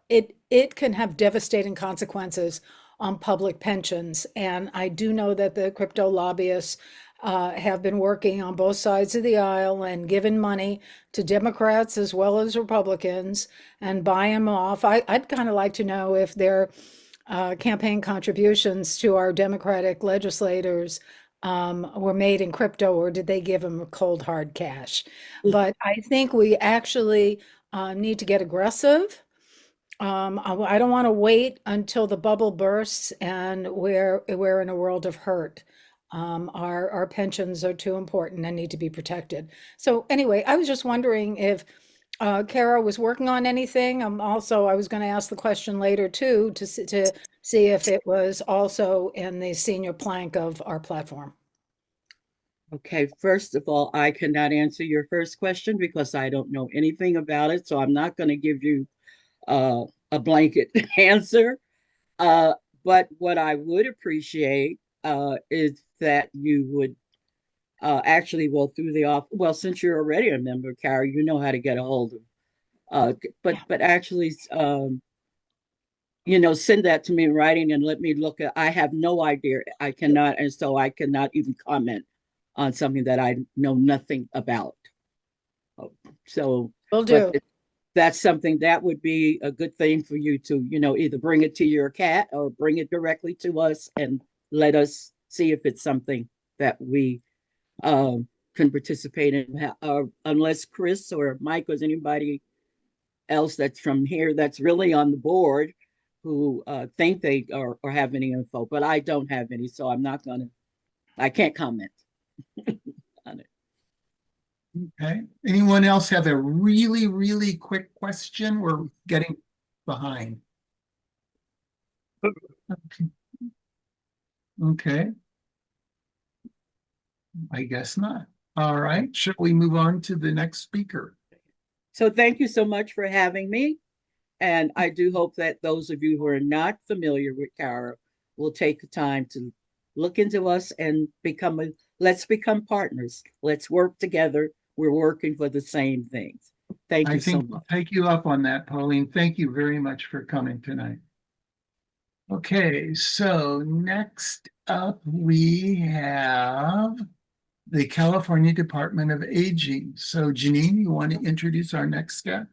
it can have devastating consequences on public pensions. And I do know that the crypto lobbyists have been working on both sides of the aisle and given money to Democrats as well as Republicans and buy them off. I'd kind of like to know if their campaign contributions to our Democratic legislators were made in crypto, or did they give them cold hard cash? But I think we actually need to get aggressive. I don't want to wait until the bubble bursts and we're in a world of hurt. Our pensions are too important and need to be protected. So anyway, I was just wondering if CARA was working on anything. Also, I was going to ask the question later too to see if it was also in the senior plank of our platform.
Okay, first of all, I cannot answer your first question because I don't know anything about it. So I'm not going to give you a blanket answer. But what I would appreciate is that you would actually, well, through the off, well, since you're already a member, Carrie, you know how to get a hold of. But actually, send that to me in writing and let me look at. I have no idea. I cannot, and so I cannot even comment on something that I know nothing about. So,
Will do.
but that's something that would be a good thing for you to, either bring it to your cat or bring it directly to us and let us see if it's something that we can participate in. Unless Chris or Mike or anybody else that's from here that's really on the board who think they or have any info, but I don't have any, so I can't comment on it.
Okay. Anyone else have a really, really quick question? We're getting behind. Okay. I guess not. All right, shall we move on to the next speaker?
So thank you so much for having me. And I do hope that those of you who are not familiar with CARA will take the time to look into us and let's become partners. Let's work together. We're working for the same things. Thank
I
you so
think we'll
much.
take you up on that, Pauline. Thank you very much for coming tonight. Okay, so next up we have the California Department of Aging. So Janine, you want to introduce our next guest?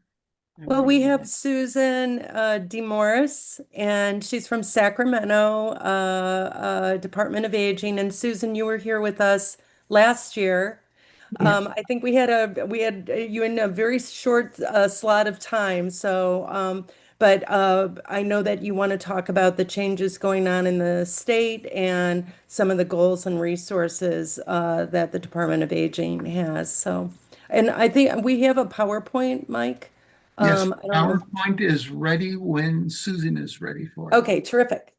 Well, we have Susan DeMorris, and she's from Sacramento, Department of Aging. And Susan, you were here with us last year. I think we had you in a very short slot of time. So, but I know that you want to talk about the changes going on in the state and some of the goals and resources that the Department of Aging has. So, and I think we have a PowerPoint, Mike.
Yes,
I don't know.
PowerPoint is ready when Susan is ready for it.
Okay, terrific.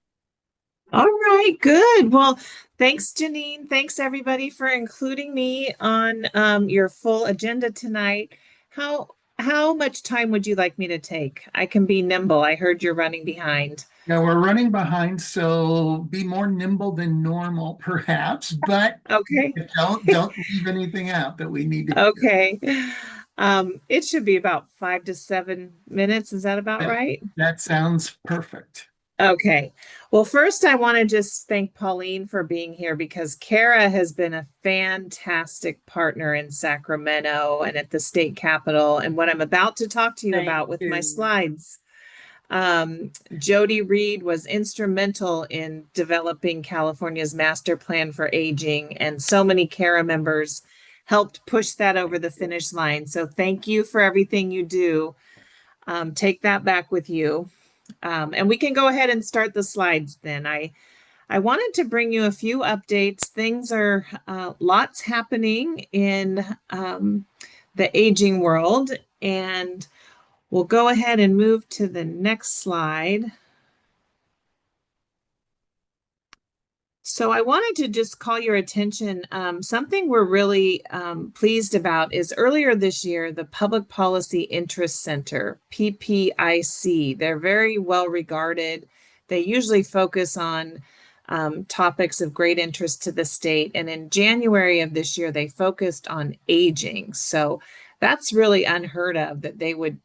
All right, good. Well, thanks, Janine. Thanks, everybody, for including me on your full agenda tonight. How much time would you like me to take? I can be nimble. I heard you're running behind.
Now we're running behind, so be more nimble than normal, perhaps, but
Okay.
don't leave anything out that we need to.
Okay. It should be about 5 to 7 minutes. Is that about right?
That sounds perfect.
Okay. Well, first, I want to just thank Pauline for being here because CARA has been a fantastic partner in Sacramento and at the state capitol. And what I'm about to talk to you about with my slides, Jody Reed was instrumental in developing California's master plan for aging, and so many CARA members helped push that over the finish line. So thank you for everything you do. Take that back with you. And we can go ahead and start the slides then. I wanted to bring you a few updates. Things are lots happening in the aging world, and we'll go ahead and move to the next slide. So I wanted to just call your attention. Something we're really pleased about is earlier this year, the Public Policy Interest Center, PPIC, they're very well regarded. They usually focus on topics of great interest to the state. And in January of this year, they focused on aging. So that's really unheard of that they would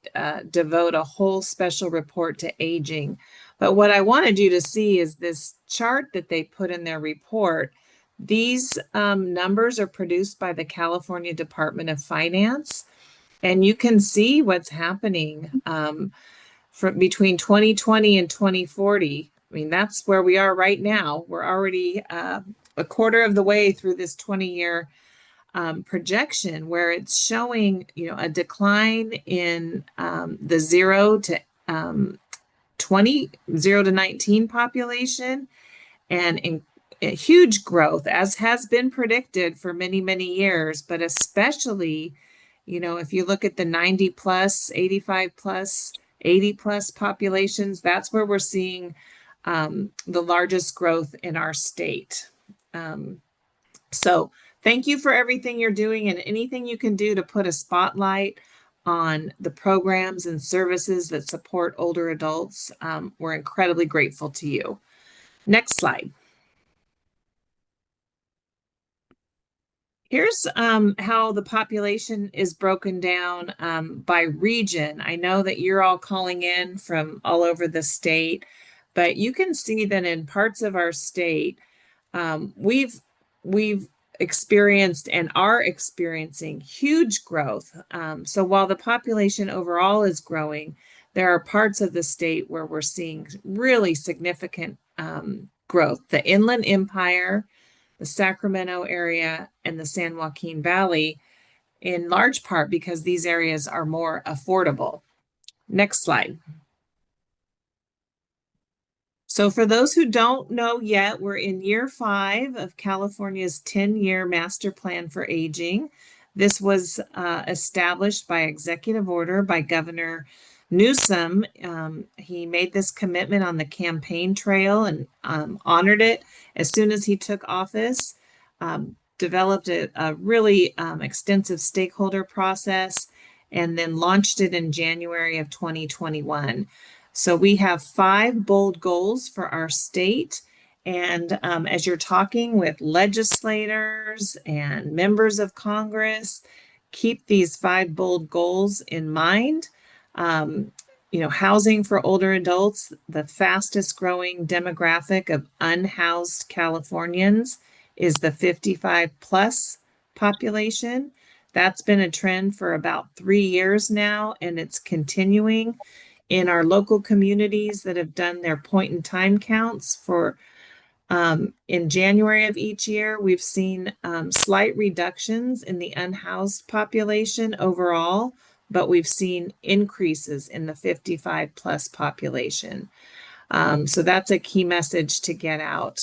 devote a whole special report to aging. But what I wanted you to see is this chart that they put in their report. These numbers are produced by the California Department of Finance, and you can see what's happening from between 2020 and 2040. I mean, that's where we are right now. We're already a quarter of the way through this 20-year projection, where it's showing, a decline in the 0 to 19 population, and in a huge growth, as has been predicted for many, many years, but especially, if you look at the 90 plus, 85 plus, 80 plus populations, that's where we're seeing the largest growth in our state. So thank you for everything you're doing and anything you can do to put a spotlight on the programs and services that support older adults. We're incredibly grateful to you. Next slide. Here's how the population is broken down by region. I know that you're all calling in from all over the state, but you can see that in parts of our state, we've experienced and are experiencing huge growth. So while the population overall is growing, there are parts of the state where we're seeing really significant growth. The Inland Empire, the Sacramento area, and the San Joaquin Valley, in large part because these areas are more affordable. Next slide. So for those who don't know yet, we're in year 5 of California's 10-year master plan for aging. This was established by executive order by Governor Newsom. He made this commitment on the campaign trail and honored it as soon as he took office. developed a really extensive stakeholder process and then launched it in January of 2021. So we have 5 bold goals for our state. And as you're talking with legislators and members of Congress, keep these 5 bold goals in mind. Housing for older adults, the fastest growing demographic of unhoused Californians is the 55 plus population. That's been a trend for about 3 years now, and it's continuing. In our local communities that have done their point in time counts for in January of each year, we've seen slight reductions in the unhoused population overall, but we've seen increases in the 55 plus population. So that's a key message to get out.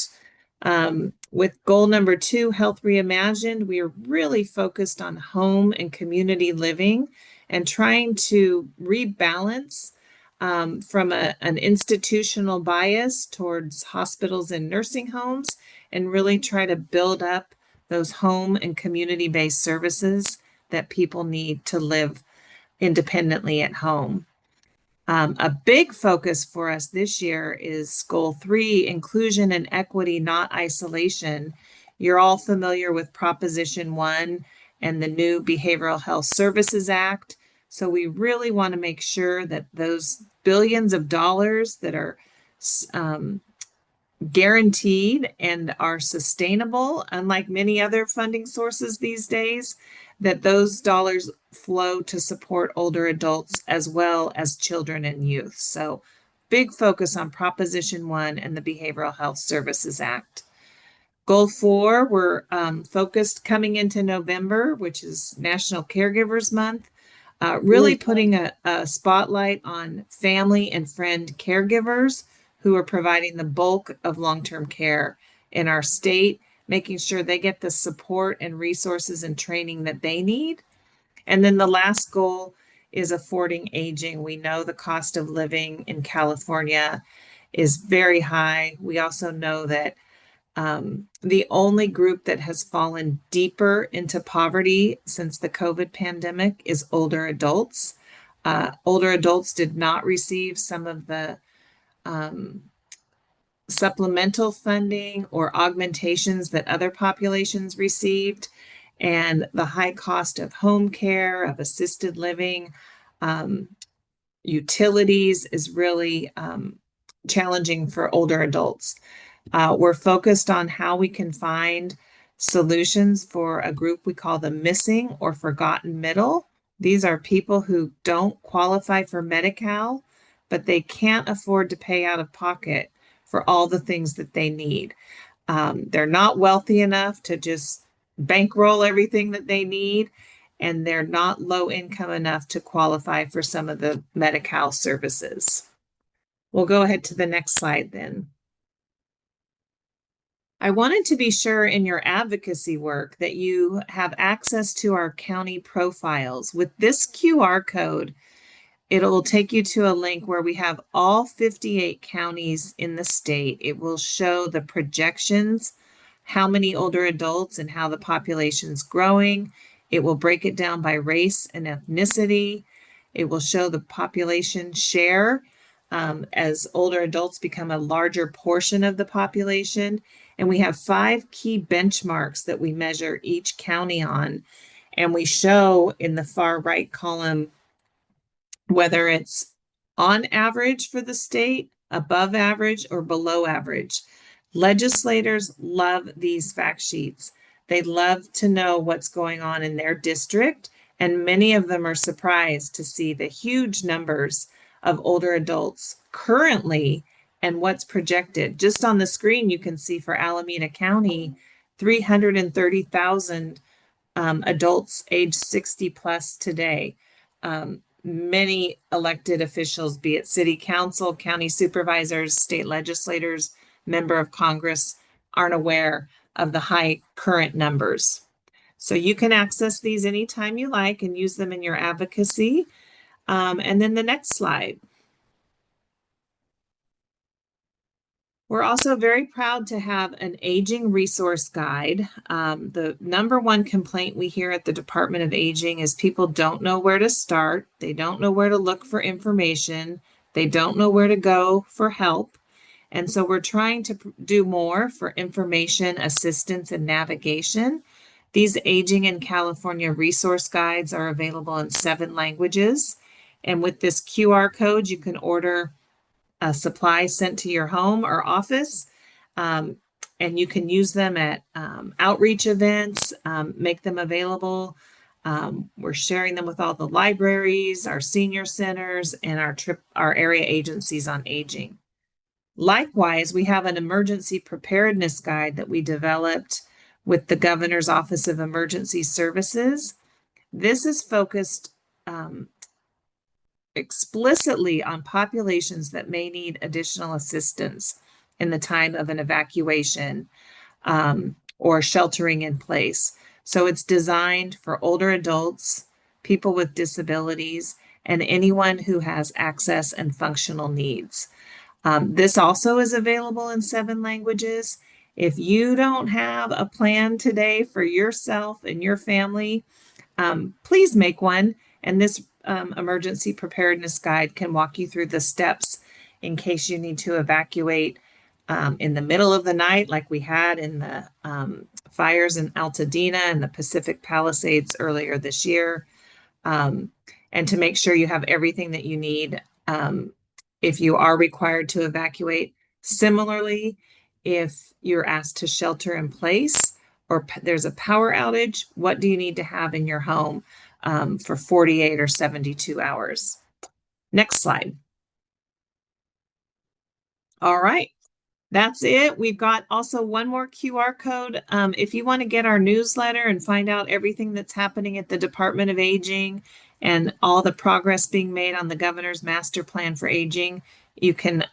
With goal number 2, Health Reimagined, we are really focused on home and community living and trying to rebalance from an institutional bias towards hospitals and nursing homes and really try to build up those home and community-based services that people need to live independently at home. A big focus for us this year is goal 3, inclusion and equity, not isolation. You're all familiar with Proposition 1 and the new Behavioral Health Services Act. So we really want to make sure that those billions of dollars that are guaranteed and are sustainable, unlike many other funding sources these days, that those dollars flow to support older adults as well as children and youth. So big focus on Proposition 1 and the Behavioral Health Services Act. Goal 4, we're focused coming into November, which is National Caregivers Month, really putting a spotlight on family and friend caregivers who are providing the bulk of long-term care in our state, making sure they get the support and resources and training that they need. And then the last goal is affording aging. We know the cost of living in California is very high. We also know that the only group that has fallen deeper into poverty since the COVID pandemic is older adults. Older adults did not receive some of the supplemental funding or augmentations that other populations received. And the high cost of home care, of assisted living, utilities is really challenging for older adults. We're focused on how we can find solutions for a group we call the missing or forgotten middle. These are people who don't qualify for Medi-Cal, but they can't afford to pay out of pocket for all the things that they need. They're not wealthy enough to just bankroll everything that they need, and they're not low income enough to qualify for some of the Medi-Cal services. We'll go ahead to the next slide then. I wanted to be sure in your advocacy work that you have access to our county profiles. With this QR code, it'll take you to a link where we have all 58 counties in the state. It will show the projections, how many older adults and how the population's growing. It will break it down by race and ethnicity. It will show the population share as older adults become a larger portion of the population. And we have 5 key benchmarks that we measure each county on. And we show in the far right column whether it's on average for the state, above average, or below average. Legislators love these fact sheets. They love to know what's going on in their district, and many of them are surprised to see the huge numbers of older adults currently and what's projected. Just on the screen, you can see for Alameda County, 330,000 adults age 60 plus today. Many elected officials, be it city council, county supervisors, state legislators, member of Congress, aren't aware of the high current numbers. So you can access these anytime you like and use them in your advocacy. And then the next slide. We're also very proud to have an aging resource guide. The number one complaint we hear at the Department of Aging is people don't know where to start. They don't know where to look for information. They don't know where to go for help. And so we're trying to do more for information, assistance, and navigation. These Aging in California resource guides are available in 7 languages. And with this QR code, you can order a supply sent to your home or office. And you can use them at outreach events, make them available. We're sharing them with all the libraries, our senior centers, and our area agencies on aging. Likewise, we have an emergency preparedness guide that we developed with the Governor's Office of Emergency Services. This is focused explicitly on populations that may need additional assistance in the time of an evacuation or sheltering in place. So it's designed for older adults, people with disabilities, and anyone who has access and functional needs. This also is available in 7 languages. If you don't have a plan today for yourself and your family, please make one. And this emergency preparedness guide can walk you through the steps in case you need to evacuate in the middle of the night, like we had in the fires in Altadena and the Pacific Palisades earlier this year, and to make sure you have everything that you need if you are required to evacuate. Similarly, if you're asked to shelter in place or there's a power outage, what do you need to have in your home for 48 or 72 hours? Next slide. All right. That's it. We've got also one more QR code. If you want to get our newsletter and find out everything that's happening at the Department of Aging and all the progress being made on the Governor's Master Plan for Aging, you can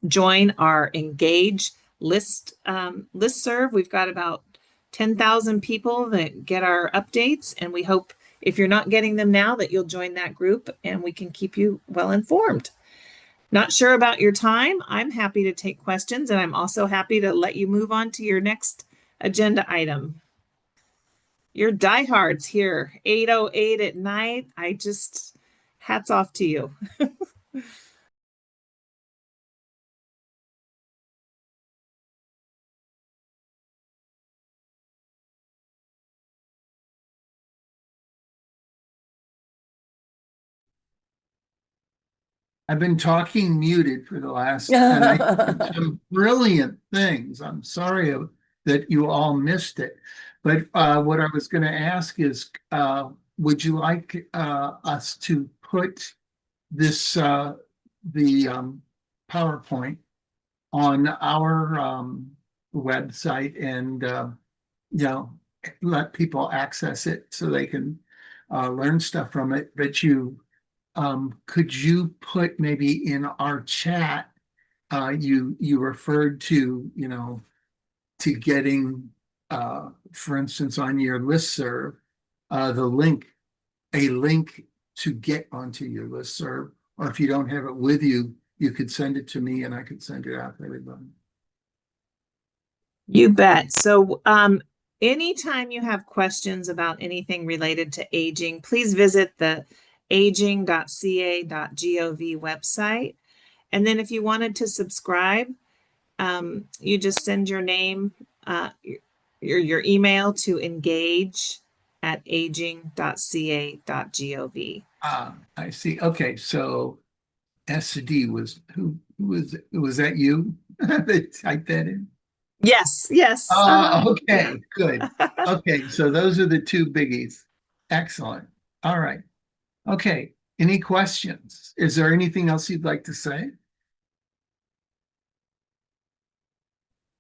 join our Engage listserv. We've got about 10,000 people that get our updates, and we hope if you're not getting them now that you'll join that group and we can keep you well informed. Not sure about your time? I'm happy to take questions, and I'm also happy to let you move on to your next agenda item. You're diehards here, 8:08 at night. Hats off to you.
I've been talking muted for the last, and I did some brilliant things. I'm sorry that you all missed it. But what I was going to ask is, would you like us to put this, the PowerPoint on our website and, let people access it so they can learn stuff from it? But could you put maybe in our chat, you referred to, to getting, for instance, on your listserv, a link to get onto your listserv, or if you don't have it with you, you could send it to me and I could send it out to everybody.
You bet. So anytime you have questions about anything related to aging, please visit the aging.ca.gov website. And then if you wanted to subscribe, you just send your name, your email to engage@aging.ca.gov.
I see. Okay, so SD was was that you that typed that in?
Yes, yes.
Okay,
Yeah.
good. Okay, so those are the 2 biggies. Excellent. All right. Okay, any questions? Is there anything else you'd like to say?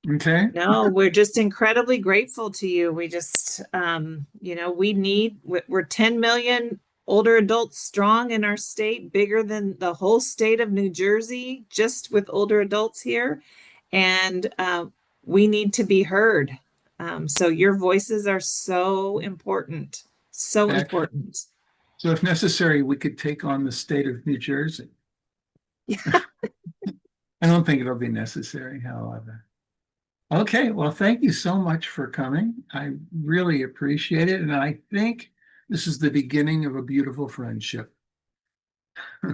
Okay.
No, we're just incredibly grateful to you. We just, we're 10 million older adults strong in our state, bigger than the whole state of New Jersey, just with older adults here. And we need to be heard. So your voices are so important, so important.
So if necessary, we could take on the state of New Jersey. I don't think it'll be necessary, however. Okay, well, thank you so much for coming. I really appreciate it. And I think this is the beginning of a beautiful friendship.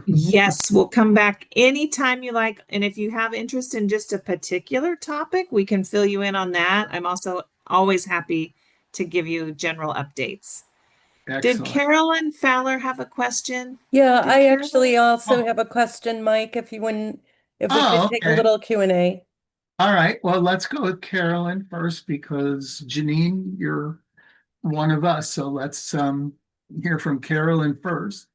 Yes, we'll come back anytime you like. And if you have interest in just a particular topic, we can fill you in on that. I'm also always happy to give you general updates. Did
Excellent.
Carolyn Fowler have a question?
Yeah,
Did
I
Carolyn-
actually also
Oh.
have a question, Mike, if you wouldn't, if we
Oh,
could take a
okay.
little Q&A.
All right. Well, let's go with Carolyn first because Janine, you're one of us. So let's hear from Carolyn first.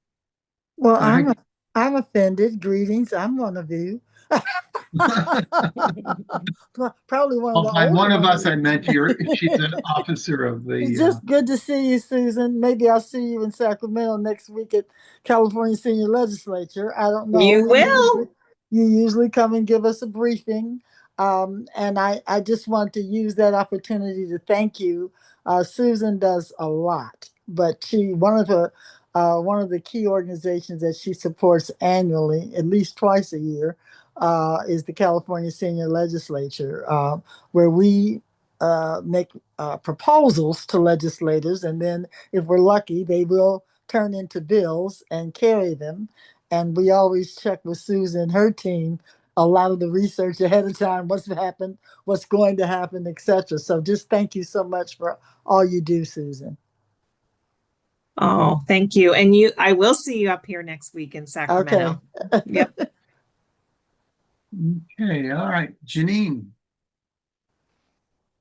Well,
Go ahead.
I'm offended. Greetings. I'm one of you. Probably one of
Well,
the
by
older
one of us,
ones.
I meant she's an officer of
It's
the
just good to see you, Susan. Maybe I'll see you in Sacramento next week at California Senior Legislature. I don't know.
You will.
You usually come and give us a briefing. And I just want to use that opportunity to thank you. Susan does a lot, but one of the key organizations that she supports annually, at least twice a year, is the California Senior Legislature, where we make proposals to legislators, and then if we're lucky, they will turn into bills and carry them. And we always check with Susan and her team a lot of the research ahead of time, what's happened, what's going to happen, etc. So just thank you so much for all you do, Susan.
Oh, thank you. And I will see you up here next week in Sacramento.
Okay.
Yep.
Okay, all right. Janine.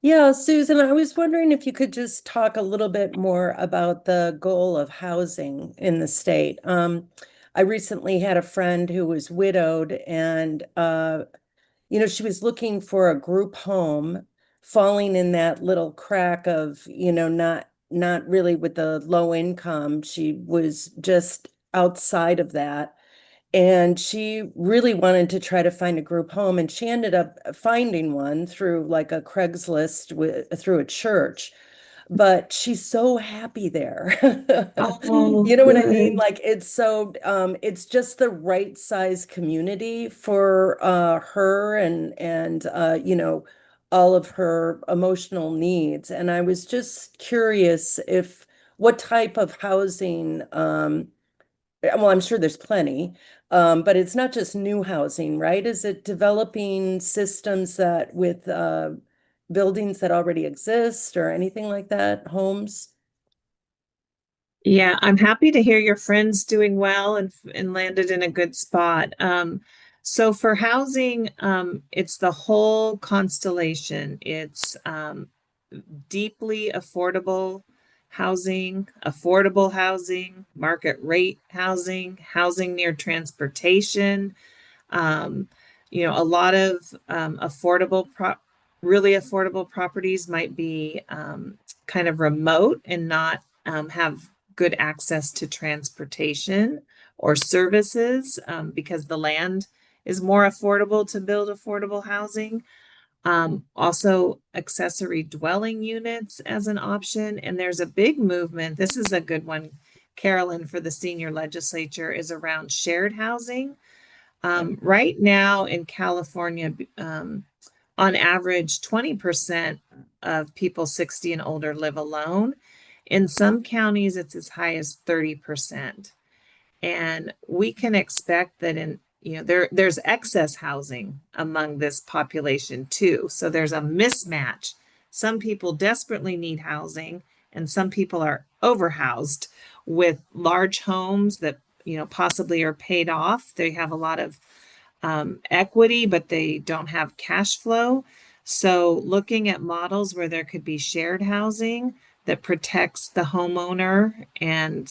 Yeah, Susan, I was wondering if you could just talk a little bit more about the goal of housing in the state. I recently had a friend who was widowed and she was looking for a group home, falling in that little crack of, not really with the low income. She was just outside of that. And she really wanted to try to find a group home, and she ended up finding one through like a Craigslist through a church. But she's so happy there.
Oh,
You know what I mean?
good.
Like it's just the right size community for her and all of her emotional needs. And I was just curious if what type of housing well, I'm sure there's plenty, but it's not just new housing, right? Is it developing systems that with buildings that already exist or anything like that, homes?
Yeah, I'm happy to hear your friend's doing well and landed in a good spot. So for housing, it's the whole constellation. It's deeply affordable housing, market rate housing, housing near transportation. A lot of really affordable properties might be kind of remote and not have good access to transportation or services because the land is more affordable to build affordable housing. Also, accessory dwelling units as an option. And there's a big movement. This is a good one, Carolyn, for the senior legislature, is around shared housing. Right now in California, on average, 20% of people 60 and older live alone. In some counties, it's as high as 30%. And we can expect that there's excess housing among this population too. So there's a mismatch. Some people desperately need housing, and some people are overhoused with large homes that possibly are paid off. They have a lot of equity, but they don't have cash flow. So looking at models where there could be shared housing that protects the homeowner and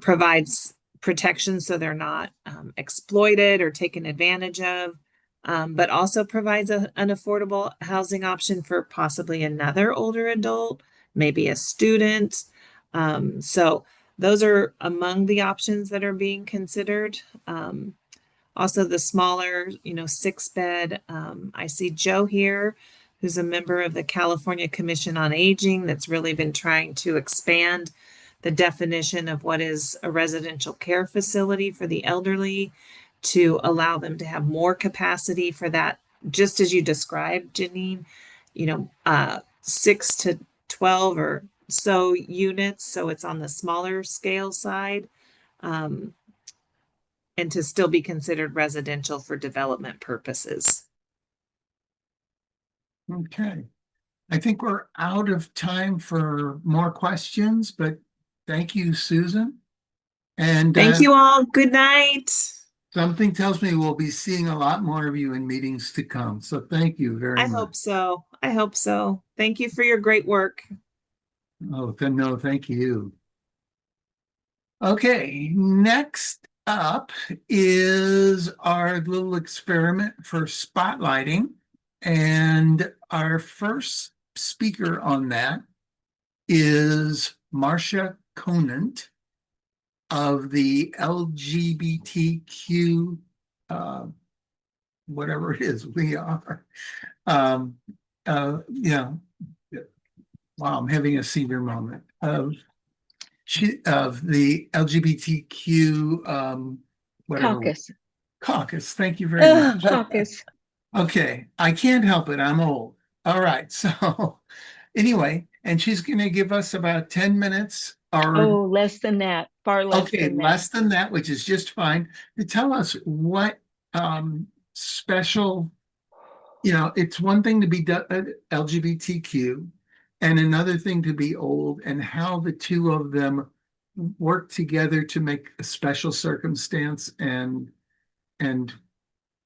provides protection so they're not exploited or taken advantage of, but also provides an affordable housing option for possibly another older adult, maybe a student. So those are among the options that are being considered. Also the smaller, 6-bed. I see Joe here, who's a member of the California Commission on Aging that's really been trying to expand the definition of what is a residential care facility for the elderly. to allow them to have more capacity for that, just as you described, Janine, 6 to 12 or so units. So it's on the smaller scale side, and to still be considered residential for development purposes.
Okay. I think we're out of time for more questions, but thank you, Susan. And
Thank you all. Good night.
something tells me we'll be seeing a lot more of you in meetings to come. So thank you very
I
much.
hope so. I hope so. Thank you for your great work.
Oh, no, thank you. Okay, next up is our little experiment for spotlighting. And our first speaker on that is Marcia Conant of the LGBTQ, whatever it is we are. Yeah. Wow, I'm having a senior moment of the LGBTQ, whatever. Caucus. Thank you very much.
Caucus.
Okay, I can't help it. I'm old. All right. So anyway, and she's going to give us about 10 minutes or
Less than that. Far less
okay,
than that.
less than that, which is just fine, to tell us what special, it's one thing to be LGBTQ and another thing to be old, and how the two of them work together to make a special circumstance and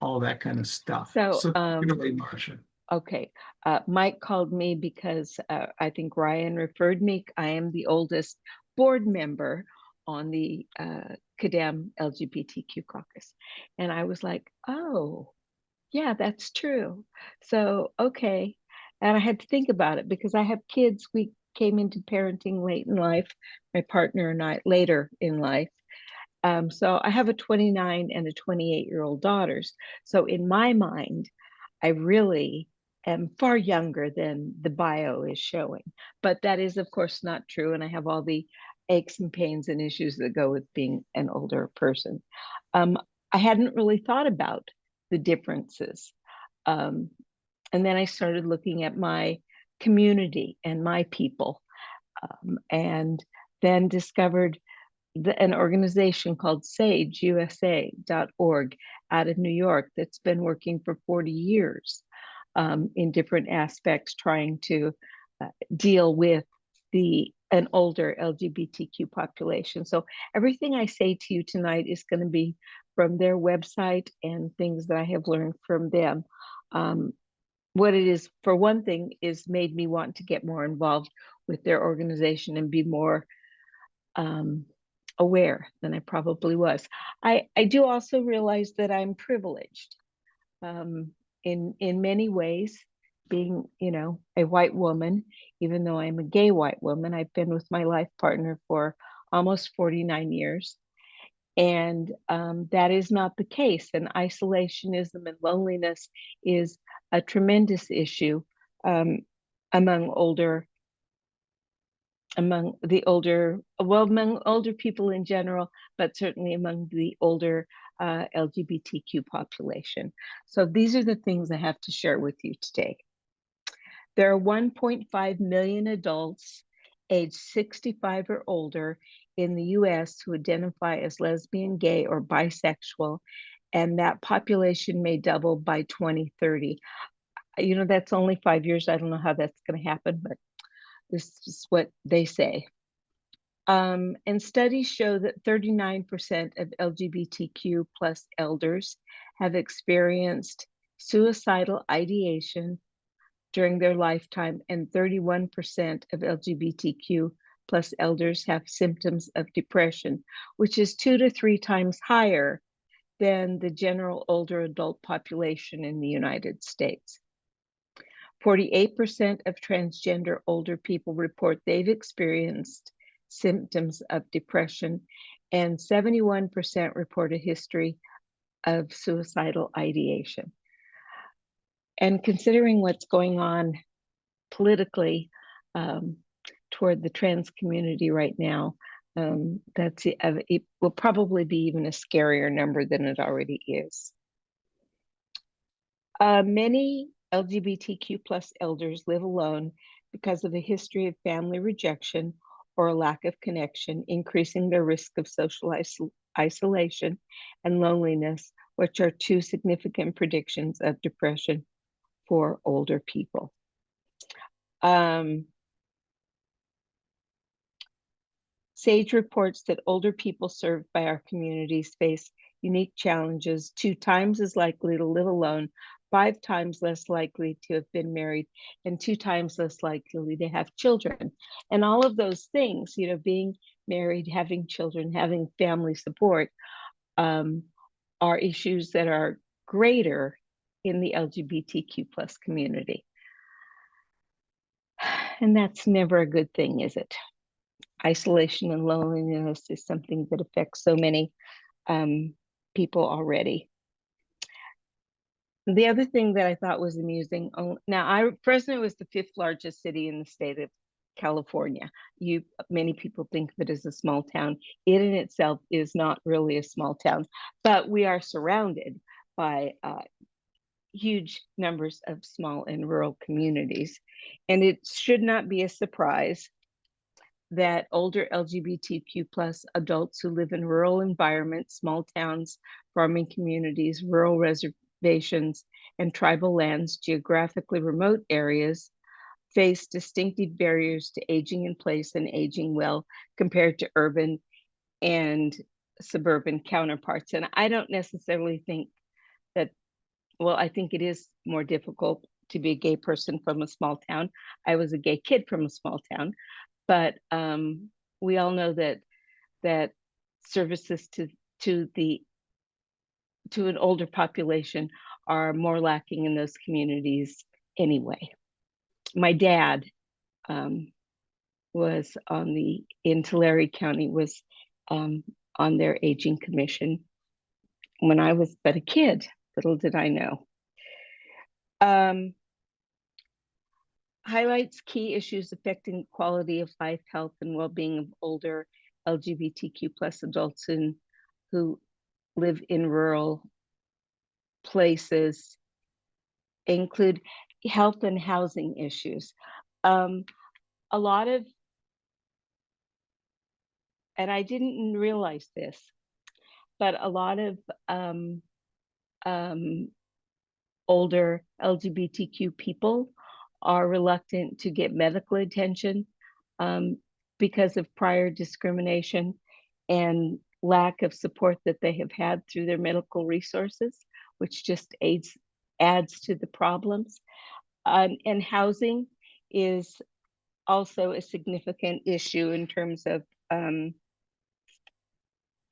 all that kind of stuff.
So,
take it away, Marcia.
Okay. Mike called me because I think Ryan referred me. I am the oldest board member on the CADEM LGBTQ caucus. And I was like, oh, yeah, that's true. So, okay. And I had to think about it because I have kids. We came into parenting late in life, my partner and I later in life. So I have a 29 and a 28-year-old daughters. So in my mind, I really am far younger than the bio is showing. But that is, of course, not true. And I have all the aches and pains and issues that go with being an older person. I hadn't really thought about the differences. And then I started looking at my community and my people, and then discovered an organization called sageusa.org out of New York that's been working for 40 years in different aspects, trying to deal with an older LGBTQ population. So everything I say to you tonight is going to be from their website and things that I have learned from them. What it is, for one thing, is made me want to get more involved with their organization and be more aware than I probably was. I do also realize that I'm privileged in many ways, being, a white woman. Even though I'm a gay white woman, I've been with my life partner for almost 49 years. And that is not the case. And isolationism and loneliness is a tremendous issue among older people in general, but certainly among the older LGBTQ population. So these are the things I have to share with you today. There are 1.5 million adults aged 65 or older in the US who identify as lesbian, gay, or bisexual, and that population may double by 2030. That's only 5 years. I don't know how that's going to happen, but this is what they say. And studies show that 39% of LGBTQ plus elders have experienced suicidal ideation during their lifetime, and 31% of LGBTQ plus elders have symptoms of depression, which is 2 to 3 times higher than the general older adult population in the United States. 48% of transgender older people report they've experienced symptoms of depression, and 71% report a history of suicidal ideation. And considering what's going on politically toward the trans community right now, It will probably be even a scarier number than it already is. Many LGBTQ plus elders live alone because of a history of family rejection or a lack of connection, increasing their risk of social isolation and loneliness, which are two significant predictions of depression for older people. SAGE reports that older people served by our communities face unique challenges, 2 times as likely to live alone, 5 times less likely to have been married, and 2 times less likely to have children. And all of those things, you know, being married, having children, having family support, are issues that are greater in the LGBTQ plus community. And that's never a good thing, is it? Isolation and loneliness is something that affects so many people already. The other thing that I thought was amusing, Fresno is the 5th largest city in the state of California. Many people think of it as a small town. It in itself is not really a small town, but we are surrounded by huge numbers of small and rural communities. And it should not be a surprise that older LGBTQ plus adults who live in rural environments, small towns, farming communities, rural reservations, and tribal lands, geographically remote areas, face distinctive barriers to aging in place and aging well compared to urban and suburban counterparts. And I don't necessarily think that, well, I think it is more difficult to be a gay person from a small town. I was a gay kid from a small town. But we all know that services to an older population are more lacking in those communities anyway. My dad was in Tulare County, was on their aging commission when I was but a kid. Little did I know. Highlights key issues affecting quality of life, health, and well-being of older LGBTQ plus adults who live in rural places, include health and housing issues. A lot of, and I didn't realize this, but a lot of older LGBTQ people are reluctant to get medical attention because of prior discrimination and lack of support that they have had through their medical resources, which just adds to the problems. And housing is also a significant issue in terms of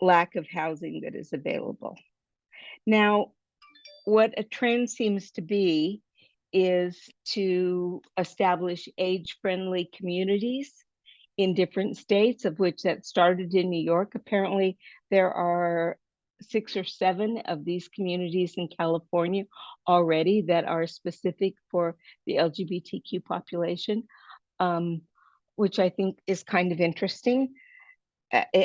lack of housing that is available. Now, what a trend seems to be is to establish age-friendly communities in different states, of which that started in New York. Apparently, there are 6 or 7 of these communities in California already that are specific for the LGBTQ population, which I think is kind of interesting.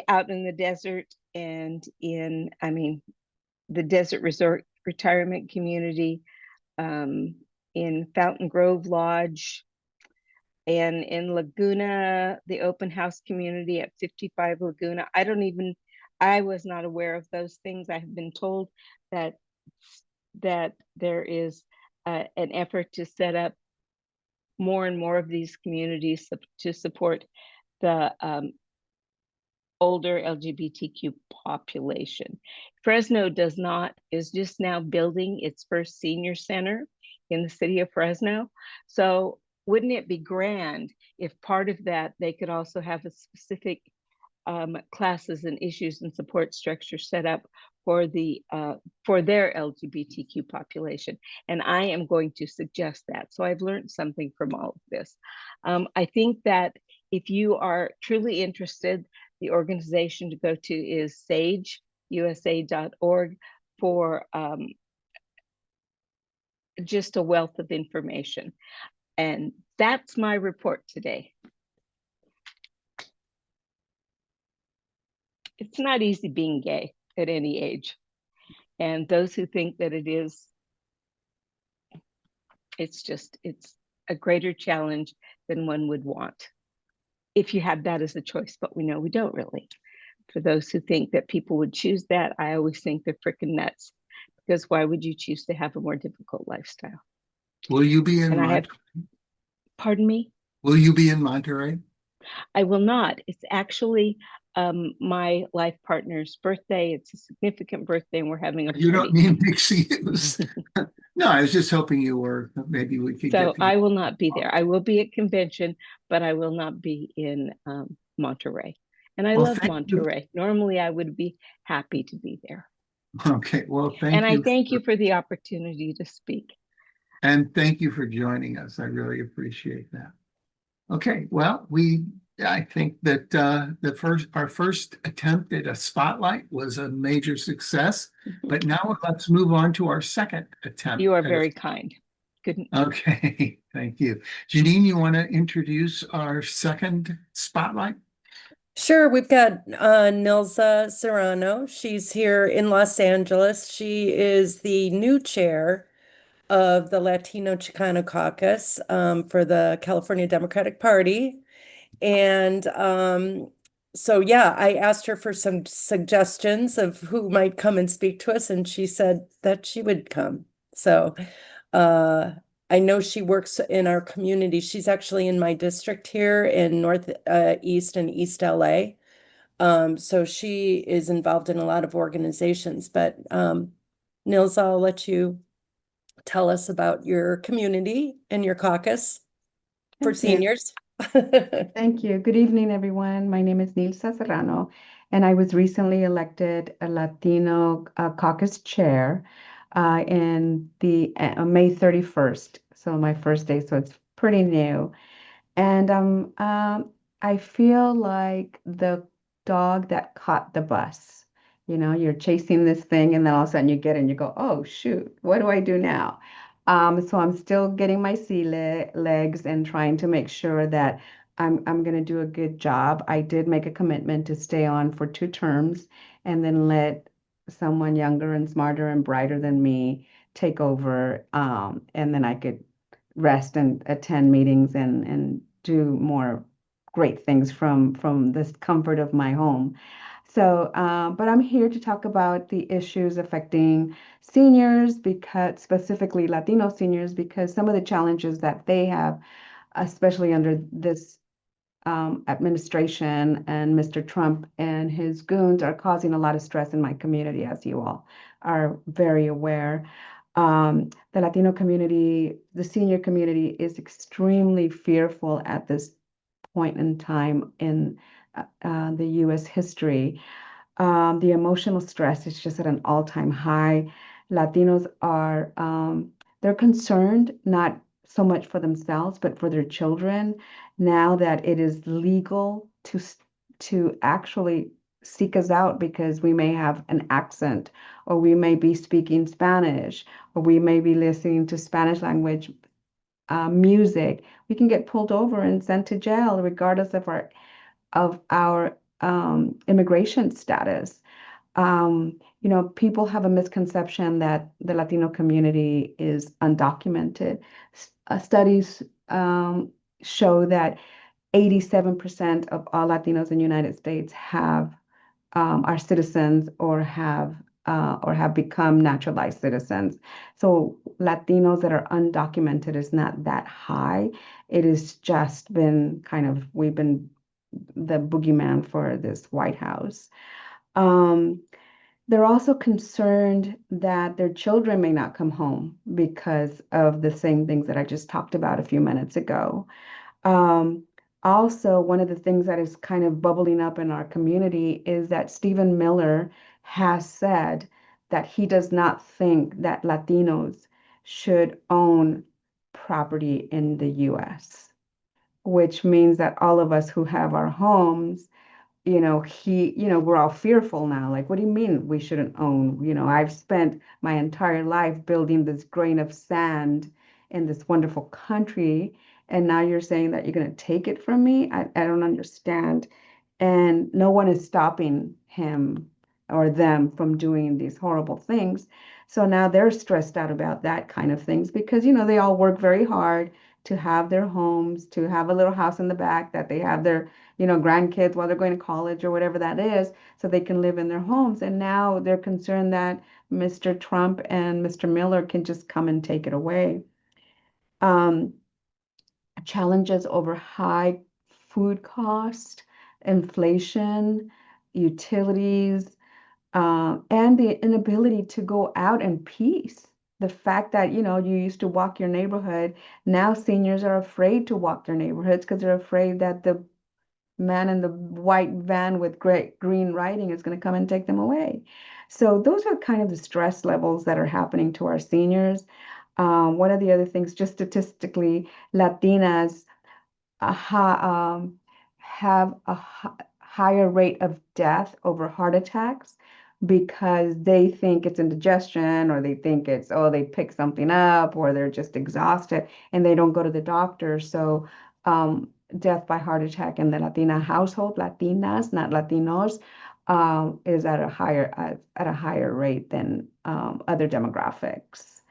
Out in the desert and the Desert Resort Retirement Community, in Fountain Grove Lodge, and in Laguna, the open house community at 55 Laguna. I was not aware of those things. I have been told that there is an effort to set up more and more of these communities to support the older LGBTQ population. Fresno is just now building its first senior center in the city of Fresno. So wouldn't it be grand if part of that they could also have a specific classes and issues and support structure set up for their LGBTQ population? And I am going to suggest that. So I've learned something from all of this. I think that if you are truly interested, the organization to go to is sageusa.org for just a wealth of information. And that's my report today. It's not easy being gay at any age. And those who think that it is, it's a greater challenge than one would want if you had that as a choice, but we know we don't really. For those who think that people would choose that, I always think they're freaking nuts, because why would you choose to have a more difficult lifestyle?
Will you be in
And I have, pardon me?
Will you be in Monterey?
I will not. It's actually my life partner's birthday. It's a significant birthday, and we're having a
You
party.
don't mean Dixie. No, I was just hoping you were. Maybe we could
So
get
I will not be there. I will be at convention, but I will not be in Monterey. And I love Monterey. Normally, I would be happy to be there.
Okay, well, thank
And
you.
I thank you for the opportunity to speak.
And thank you for joining us. I really appreciate that. Okay, well, I think that our first attempt at a spotlight was a major success, but now let's move on to our second attempt.
You are very kind. Good.
Okay, thank you. Janine, you want to introduce our second spotlight?
Sure, we've got Nilza Serrano. She's here in Los Angeles. She is the new chair of the Latino Chicano Caucus for the California Democratic Party. And so, yeah, I asked her for some suggestions of who might come and speak to us, and she said that she would come. So I know she works in our community. She's actually in my district here in North East and East LA. So she is involved in a lot of organizations. But Nils, I'll let you tell us about your community and your caucus for seniors.
Thank you. Good evening, everyone. My name is Nilza Serrano, and I was recently elected a Latino caucus chair in the May 31st. So my first day, so it's pretty new. And I feel like the dog that caught the bus. You know, you're chasing this thing, and then all of a sudden you get it and you go, oh, shoot, what do I do now? So I'm still getting my legs and trying to make sure that I'm going to do a good job. I did make a commitment to stay on for 2 terms and then let someone younger and smarter and brighter than me take over, and then I could rest and attend meetings and do more great things from this comfort of my home. So, but I'm here to talk about the issues affecting seniors, because specifically Latino seniors, because some of the challenges that they have, especially under this administration and Mr. Trump and his goons, are causing a lot of stress in my community, as you all are very aware. The Latino community, the senior community, is extremely fearful at this point in time in the U.S. history. The emotional stress is just at an all-time high. Latinos are, they're concerned not so much for themselves, but for their children, now that it is legal to actually seek us out because we may have an accent, or we may be speaking Spanish, or we may be listening to Spanish language music. We can get pulled over and sent to jail regardless of our immigration status. You know, people have a misconception that the Latino community is undocumented. Studies show that 87% of all Latinos in the United States are citizens or have become naturalized citizens. So Latinos that are undocumented is not that high. It has just been we've been the boogeyman for this White House. They're also concerned that their children may not come home because of the same things that I just talked about a few minutes ago. Also, one of the things that is kind of bubbling up in our community is that Stephen Miller has said that he does not think that Latinos should own property in the US, which means that all of us who have our homes, we're all fearful now. Like, what do you mean we shouldn't own? I've spent my entire life building this grain of sand in this wonderful country, and now you're saying that you're going to take it from me? I don't understand. and no one is stopping him or them from doing these horrible things. So now they're stressed out about that kind of things because, you know, they all work very hard to have their homes, to have a little house in the back that they have their, you know, grandkids while they're going to college or whatever that is, so they can live in their homes. And now they're concerned that Mr. Trump and Mr. Miller can just come and take it away. Challenges over high food cost, inflation, utilities, and the inability to go out in peace. The fact that, you know, you used to walk your neighborhood, now seniors are afraid to walk their neighborhoods because they're afraid that the man in the white van with great green writing is going to come and take them away. So those are kind of the stress levels that are happening to our seniors. One of the other things, just statistically, Latinas have a higher rate of death over heart attacks because they think it's indigestion, or they think it's, oh, they pick something up, or they're just exhausted and they don't go to the doctor. So death by heart attack in the Latina household, Latinas, not Latinos, is at a higher rate than other demographics.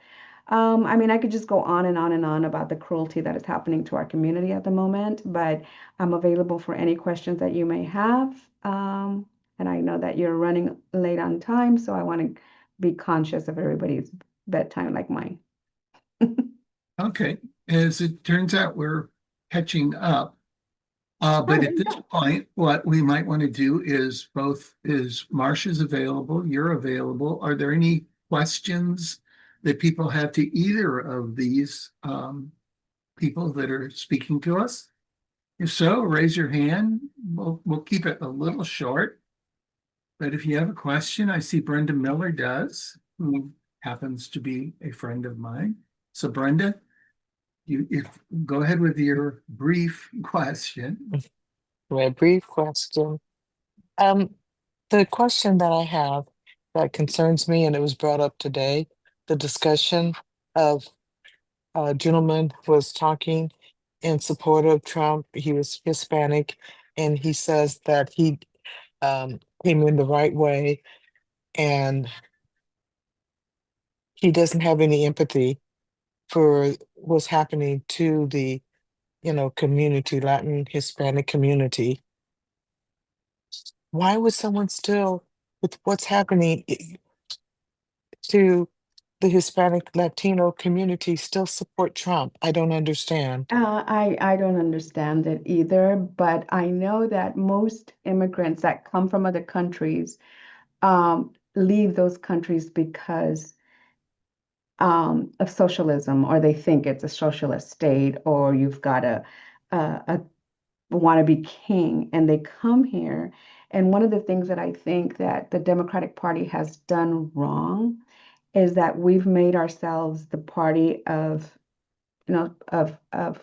I mean, I could just go on and on and on about the cruelty that is happening to our community at the moment, but I'm available for any questions that you may have. And I know that you're running late on time, so I want to be conscious of everybody's bedtime like mine.
Okay, as it turns out, we're catching up. But at this point, what we might want to do is Marcia's available, you're available. Are there any questions that people have to either of these people that are speaking to us? If so, raise your hand. We'll keep it a little short. But if you have a question, I see Brenda Miller does, who happens to be a friend of mine. So Brenda, go ahead with your brief question.
My brief question. The question that I have that concerns me, and it was brought up today, the discussion of a gentleman was talking in support of Trump. He was Hispanic, and he says that he came in the right way, and he doesn't have any empathy for what's happening to the, community, Latin Hispanic community. Why would someone still, with what's happening to the Hispanic Latino community, still support Trump? I don't understand.
I don't understand it either, but I know that most immigrants that come from other countries leave those countries because of socialism, or they think it's a socialist state, or you've got a wannabe king, and they come here. And one of the things that I think that the Democratic Party has done wrong is that we've made ourselves the party of, of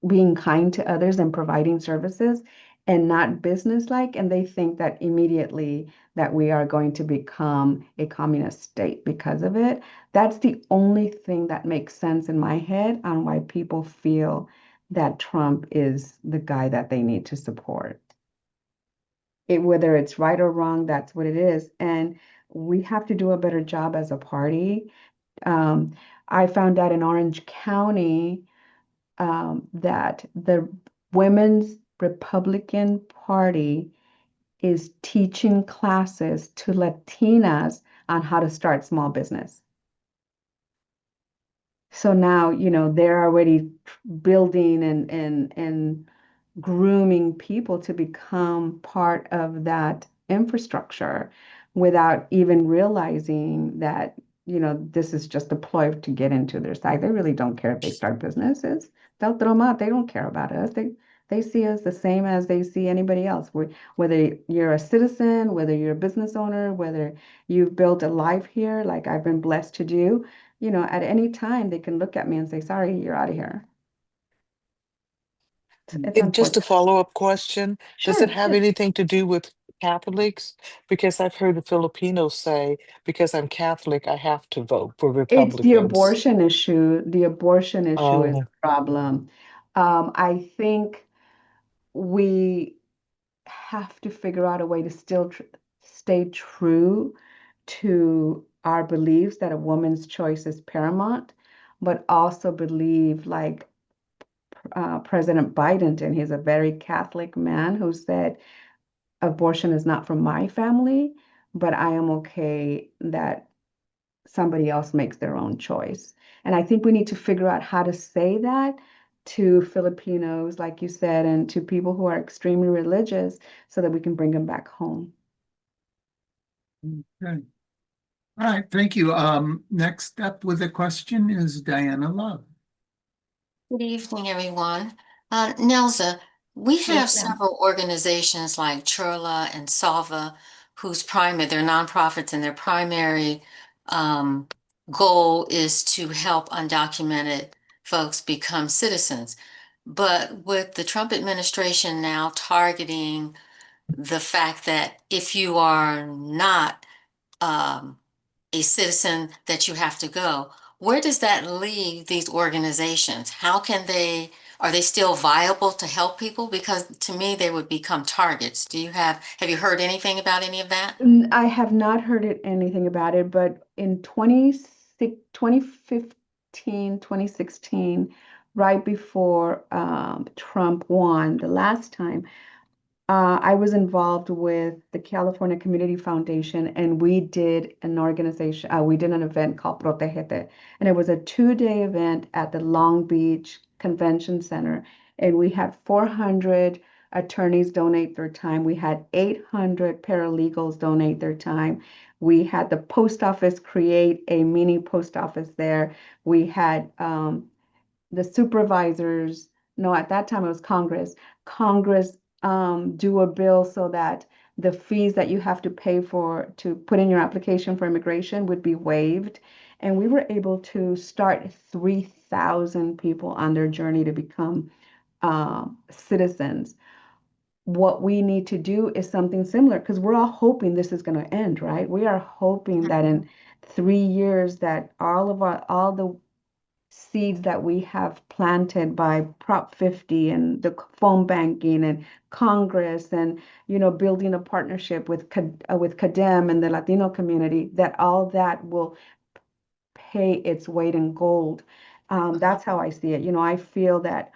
being kind to others and providing services and not businesslike. And they think that immediately that we are going to become a communist state because of it. That's the only thing that makes sense in my head on why people feel that Trump is the guy that they need to support. Whether it's right or wrong, that's what it is. And we have to do a better job as a party. I found out in Orange County that the Women's Republican Party is teaching classes to Latinas on how to start small business. So now, they're already building and grooming people to become part of that infrastructure without even realizing that, this is just a ploy to get into their side. They really don't care if they start businesses. They'll throw them out. They don't care about us. They see us the same as they see anybody else. Whether you're a citizen, whether you're a business owner, whether you've built a life here, like I've been blessed to do, at any time they can look at me and say, sorry, you're out of here. It's
And just a
unfortunate.
follow-up question, does it
Sure.
have anything to do with Catholics? Because I've heard the Filipinos say, because I'm Catholic, I have to vote for
It's the
Republicans.
abortion issue. The abortion issue is
Oh,
the problem. I think we have to figure out a way to still stay true to our beliefs that a woman's choice is paramount, but also believe like President Biden did. He's a very Catholic man who said, abortion is not from my family, but I am okay that somebody else makes their own choice. And I think we need to figure out how to say that to Filipinos, like you said, and to people who are extremely religious so that we can bring them back home.
Okay. All right, thank you. Next up with a question is Diana Love.
Good evening, everyone. Nelza, we have
Yes, ma'am.
several organizations like Churla and Salva, they're nonprofits, and their primary goal is to help undocumented folks become citizens. But with the Trump administration now targeting the fact that if you are not a citizen, that you have to go, where does that leave these organizations? Are they still viable to help people? Because to me, they would become targets. Have you heard anything about any of that?
I have not heard anything about it, but in 2015, 2016, right before Trump won the last time, I was involved with the California Community Foundation, and we did an event called Protégete. And it was a 2-day event at the Long Beach Convention Center. And we had 400 attorneys donate their time. We had 800 paralegals donate their time. We had the post office create a mini post office there. We had the supervisors, no, at that time it was Congress do a bill so that the fees that you have to pay to put in your application for immigration would be waived. And we were able to start 3,000 people on their journey to become citizens. What we need to do is something similar because we're all hoping this is going to end, right? We are hoping that in 3 years that all the seeds that we have planted by Prop 50 and the phone banking and Congress and building a partnership with CADEM and the Latino community, that all that will pay its weight in gold. That's how I see it. I feel that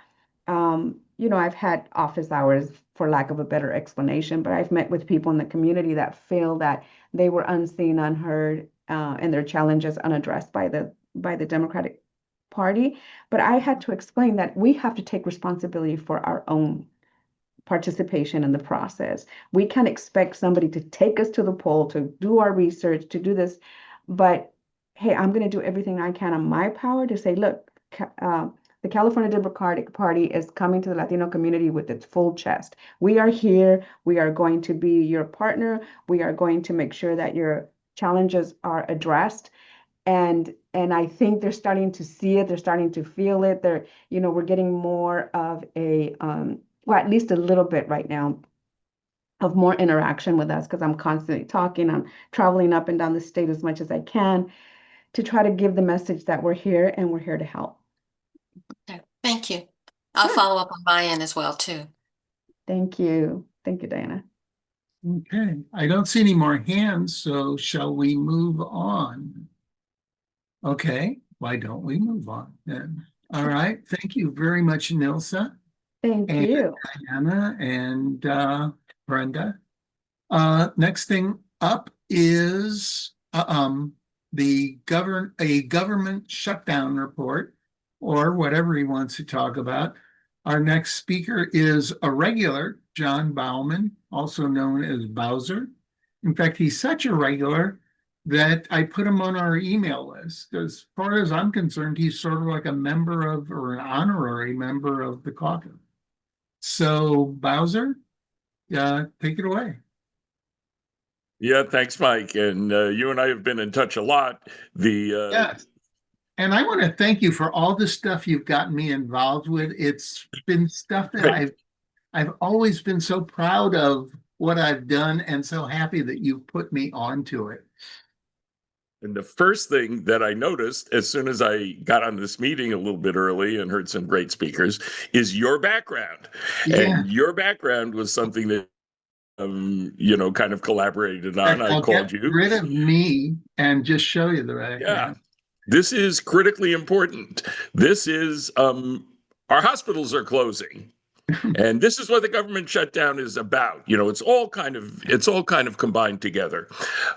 I've had office hours, for lack of a better explanation, but I've met with people in the community that feel that they were unseen, unheard, and their challenges unaddressed by the Democratic Party. But I had to explain that we have to take responsibility for our own participation in the process. We can't expect somebody to take us to the poll, to do our research, to do this. But hey, I'm going to do everything I can on my power to say, look, the California Democratic Party is coming to the Latino community with its full chest. We are here. We are going to be your partner. We are going to make sure that your challenges are addressed. And I think they're starting to see it. They're starting to feel it. We're getting more of well, at least a little bit right now of more interaction with us because I'm constantly talking. I'm traveling up and down the state as much as I can to try to give the message that we're here and we're here to help.
Okay, thank you. I'll follow up on my end as well, too.
Thank you. Thank you, Diana.
Okay, I don't see any more hands, so shall we move on? Okay, why don't we move on then? All right, thank you very much, Nilsa.
Thank you.
Diana and Brenda. Next thing up is a government shutdown report, or whatever he wants to talk about. Our next speaker is a regular, John Bauman, also known as Bowser. In fact, he's such a regular that I put him on our email list. As far as I'm concerned, he's sort of like a member of, or an honorary member of the caucus. So Bowser, take it away.
Yeah, thanks, Mike. And you and I have been in touch a lot.
Yes. And I want to thank you for all the stuff you've gotten me involved with. It's been stuff that I've always been so proud of what I've done and so happy that you've put me onto it.
And the first thing that I noticed as soon as I got on this meeting a little bit early and heard some great speakers is your background.
Yeah.
And your background was something that kind of collaborated on. I
I'll
called
get
you.
rid of me and just show you the
Yeah.
diagram.
This is critically important. This is our hospitals are closing. And this is what the government shutdown is about. It's all kind of combined together.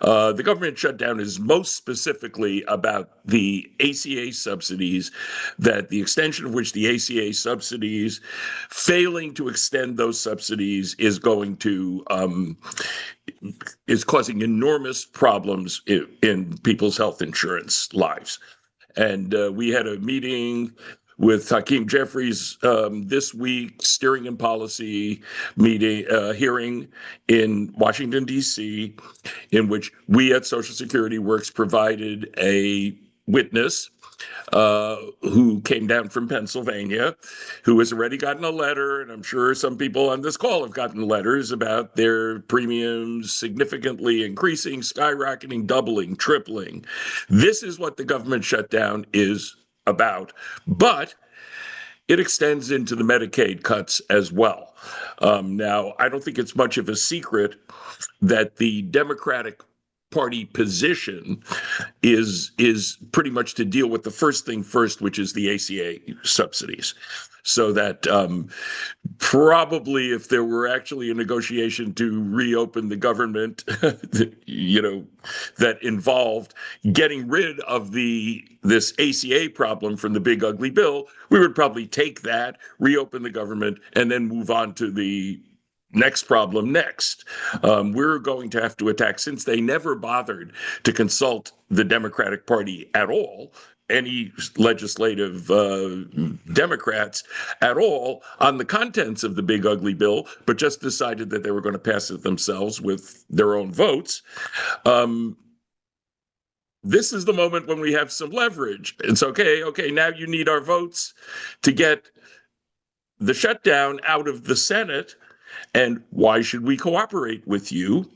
The government shutdown is most specifically about the ACA subsidies, that the extension of which the ACA subsidies, failing to extend those subsidies is going to is causing enormous problems in people's health insurance lives. And we had a meeting with Hakeem Jeffries this week, steering and policy hearing in Washington, D.C., in which we at Social Security Works provided a witness who came down from Pennsylvania, who has already gotten a letter, and I'm sure some people on this call have gotten letters about their premiums significantly increasing, skyrocketing, doubling, tripling. This is what the government shutdown is about, but it extends into the Medicaid cuts as well. Now, I don't think it's much of a secret that the Democratic Party position is pretty much to deal with the first thing first, which is the ACA subsidies. So that probably if there were actually a negotiation to reopen the government, that involved getting rid of this ACA problem from the big ugly bill, we would probably take that, reopen the government, and then move on to the next problem next. We're going to have to attack, since they never bothered to consult the Democratic Party at all, any legislative Democrats at all, on the contents of the big ugly bill, but just decided that they were going to pass it themselves with their own votes. This is the moment when we have some leverage. It's okay, now you need our votes to get the shutdown out of the Senate. And why should we cooperate with you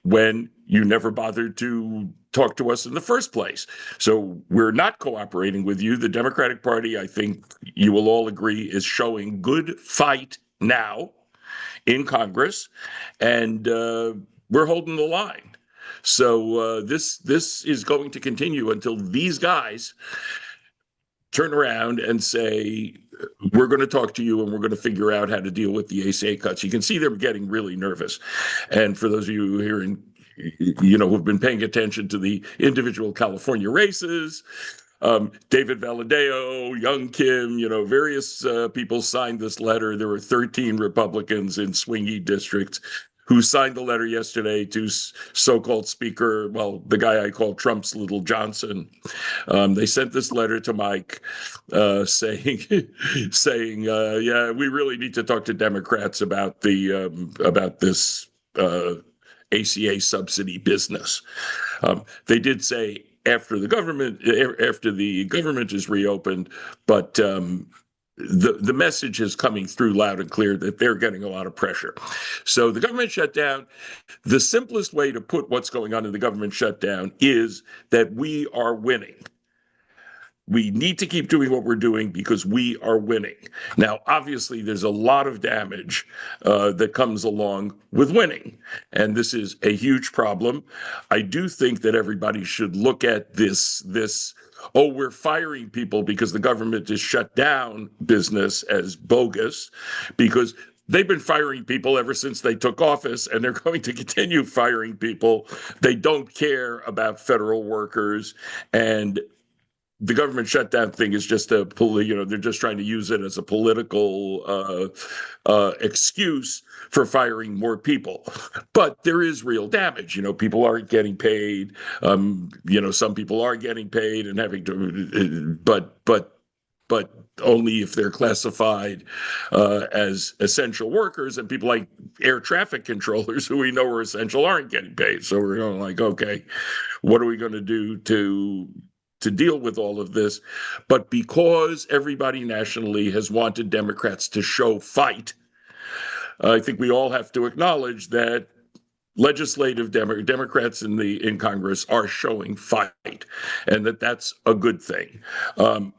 when you never bothered to talk to us in the first place? So we're not cooperating with you. The Democratic Party, I think you will all agree, is showing good fight now in Congress, and we're holding the line. So this is going to continue until these guys turn around and say, we're going to talk to you and we're going to figure out how to deal with the ACA cuts. You can see they're getting really nervous. And for those of you here who've been paying attention to the individual California races, David Valadao, Young Kim, various people signed this letter. There were 13 Republicans in swingy districts who signed the letter yesterday to so-called Speaker, the guy I call Trump's Little Johnson. They sent this letter to Mike saying, yeah, we really need to talk to Democrats about this ACA subsidy business. They did say after the government is reopened, but the message is coming through loud and clear that they're getting a lot of pressure. So the government shutdown, the simplest way to put what's going on in the government shutdown is that we are winning. We need to keep doing what we're doing because we are winning. Now, obviously, there's a lot of damage that comes along with winning, and this is a huge problem. I do think that everybody should look at this we're firing people because the government is shut down business as bogus, because they've been firing people ever since they took office, and they're going to continue firing people. They don't care about federal workers, and the government shutdown thing is just they're just trying to use it as a political excuse for firing more people. But there is real damage. People aren't getting paid. Some people are getting paid and having to, but only if they're classified as essential workers, and people like air traffic controllers, who we know are essential, aren't getting paid. So we're going like, okay, what are we going to do to deal with all of this? But because everybody nationally has wanted Democrats to show fight, I think we all have to acknowledge that legislative Democrats in Congress are showing fight, and that's a good thing.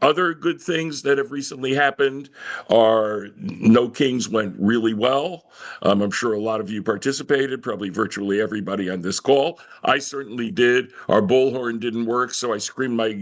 Other good things that have recently happened are No Kings went really well. I'm sure a lot of you participated, probably virtually everybody on this call. I certainly did. Our bullhorn didn't work, so I screamed my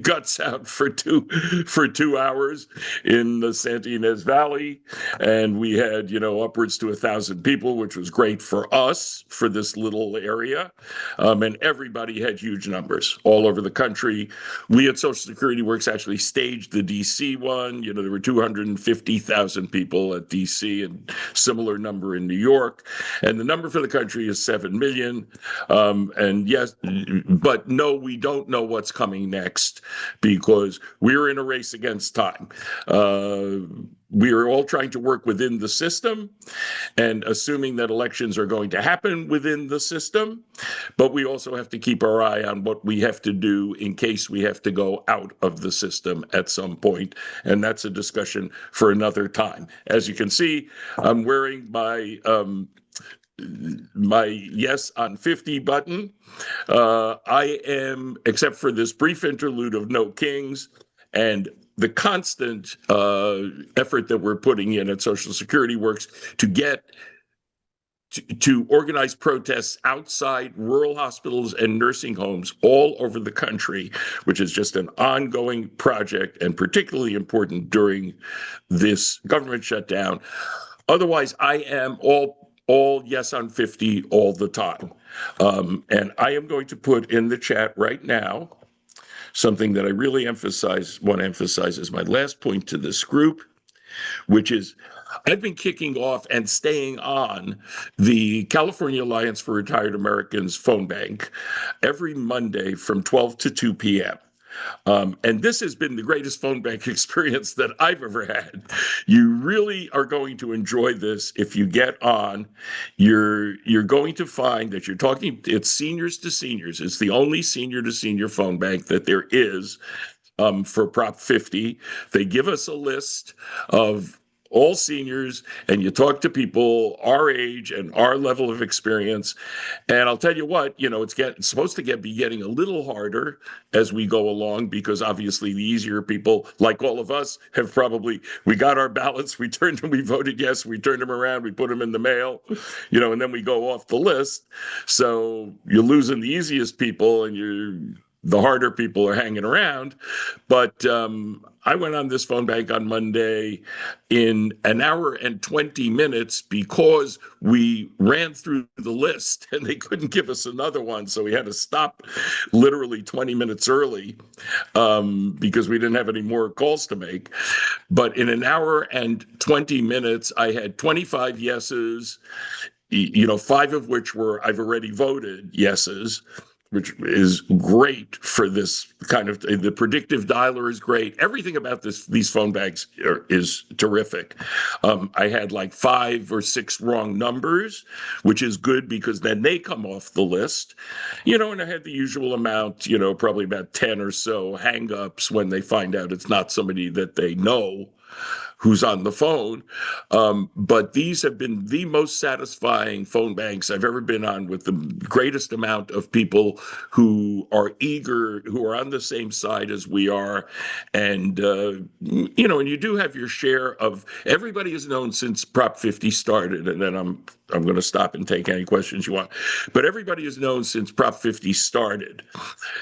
guts out for 2 hours in the Santa Ynez Valley, and we had upwards to 1,000 people, which was great for us for this little area, and everybody had huge numbers all over the country. We at Social Security Works actually staged the DC one. There were 250,000 people at DC and similar number in New York, and the number for the country is 7 million. And yes, but no, we don't know what's coming next because we're in a race against time. We are all trying to work within the system and assuming that elections are going to happen within the system, but we also have to keep our eye on what we have to do in case we have to go out of the system at some point, and that's a discussion for another time. As you can see, I'm wearing my yes on 50 button. I am, except for this brief interlude of No Kings and the constant effort that we're putting in at Social Security Works to get to organize protests outside rural hospitals and nursing homes all over the country, which is just an ongoing project and particularly important during this government shutdown. Otherwise, I am all yes on 50 all the time. And I am going to put in the chat right now something that I really want to emphasize as my last point to this group, which is I've been kicking off and staying on the California Alliance for Retired Americans phone bank every Monday from 12 to 2 p.m. And this has been the greatest phone bank experience that I've ever had. You really are going to enjoy this if you get on. You're going to find that you're talking, it's seniors to seniors. It's the only senior to senior phone bank that there is for Prop 50. They give us a list of all seniors, and you talk to people our age and our level of experience. And I'll tell you what, it's supposed to be getting a little harder as we go along, because obviously the easier people, like all of us, we got our ballots, we turned them, we voted yes, we turned them around, we put them in the mail, and then we go off the list. So you're losing the easiest people, and the harder people are hanging around. But I went on this phone bank on Monday in an hour and 20 minutes because we ran through the list and they couldn't give us another one. So we had to stop literally 20 minutes early because we didn't have any more calls to make. But in an hour and 20 minutes, I had 25 yeses, 5 of which were I've already voted yeses, which is great for this kind of, the predictive dialer is great. Everything about these phone banks is terrific. I had like 5 or 6 wrong numbers, which is good because then they come off the list, and I had the usual amount, probably about 10 or so hangups when they find out it's not somebody that they know who's on the phone. But these have been the most satisfying phone banks I've ever been on, with the greatest amount of people who are eager, who are on the same side as we are. And, and you do have your share of, everybody is known since Prop 50 started, and then I'm going to stop and take any questions you want. But everybody has known since Prop 50 started,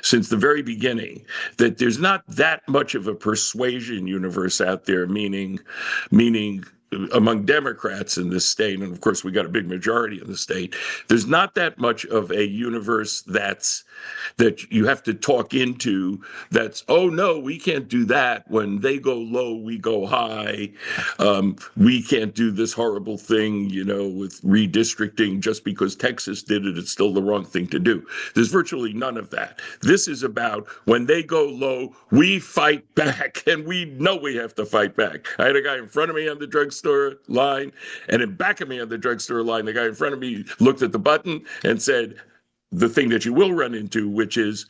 since the very beginning, that there's not that much of a persuasion universe out there, meaning among Democrats in this state, and of course we got a big majority in the state, there's not that much of a universe that you have to talk into, that's, oh no, we can't do that. When they go low, we go high. We can't do this horrible thing, with redistricting. Just because Texas did it, it's still the wrong thing to do. There's virtually none of that. This is about, when they go low, we fight back, and we know we have to fight back. I had a guy in front of me on the drugstore line, and in back of me on the drugstore line, the guy in front of me looked at the button and said the thing that you will run into, which is,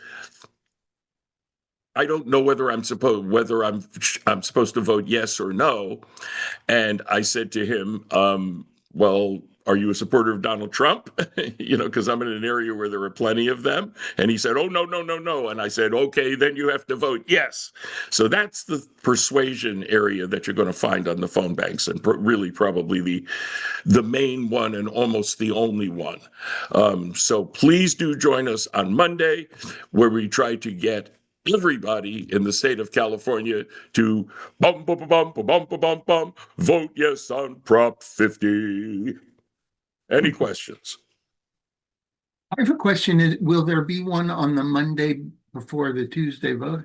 I don't know whether I'm supposed to vote yes or no. And I said to him, well, are you a supporter of Donald Trump? Because I'm in an area where there are plenty of them. And he said, oh, no, no, no, no. And I said, okay, then you have to vote yes. So that's the persuasion area that you're going to find on the phone banks, and really probably the main one and almost the only one. So please do join us on Monday, where we try to get everybody in the state of California to vote yes on Prop 50. Any questions?
I have a question. Will there be one on the Monday before the Tuesday vote?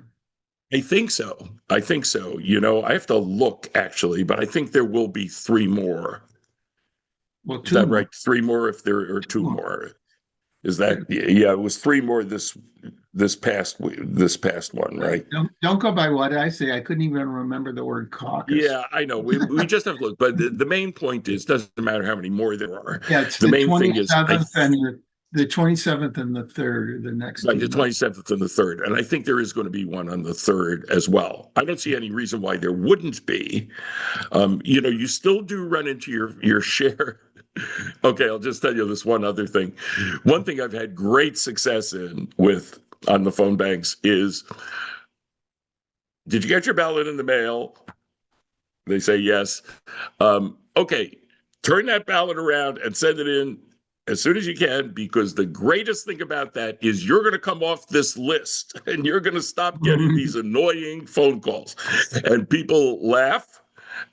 I think so. I have to look actually, but I think there will be 3 more.
Well,
Is that
more.
right? 3 more if there are 2 more. Is that, yeah, it was 3 more this past one, right?
Don't go by what I say. I couldn't even remember the word caucus.
Yeah, I know. We just have to look. But the main point is, doesn't matter how many more there are.
Yeah, it's
The
the
main thing is,
27th and the 27th and the 3rd are the next
like
two
the
months.
27th and the 3rd. And I think there is going to be one on the 3rd as well. I don't see any reason why there wouldn't be. You still do run into your share. Okay, I'll just tell you this one other thing. One thing I've had great success on the phone banks is, did you get your ballot in the mail? They say yes. Okay, turn that ballot around and send it in as soon as you can, because the greatest thing about that is you're going to come off this list and you're going to stop getting these annoying phone calls. And people laugh.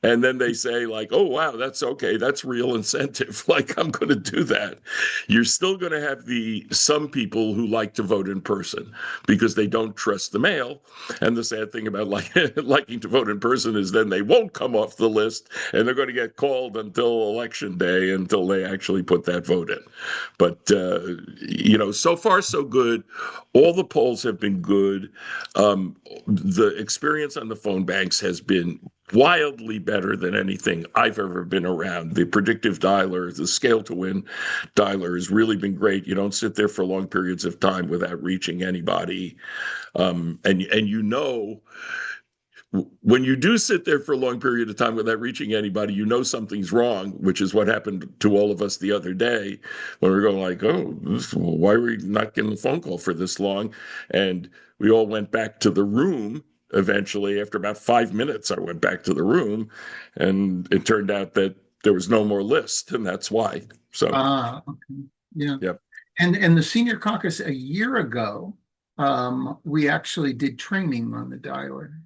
And then they say, like, oh, wow, that's okay. That's real incentive. Like, I'm going to do that. You're still going to have some people who like to vote in person because they don't trust the mail. And the sad thing about liking to vote in person is then they won't come off the list, and they're going to get called until election day until they actually put that vote in. But, so far, so good. All the polls have been good. The experience on the phone banks has been wildly better than anything I've ever been around. The predictive dialer, the scale to win dialer has really been great. You don't sit there for long periods of time without reaching anybody. And when you do sit there for a long period of time without reaching anybody, something's wrong, which is what happened to all of us the other day when we were going like, why are we not getting a phone call for this long? And we all went back to the room. Eventually, after about 5 minutes, I went back to the room, and it turned out that there was no more list, and that's why. So,
Okay. Yeah.
Yep.
And the senior caucus a year ago, we actually did training on the dialer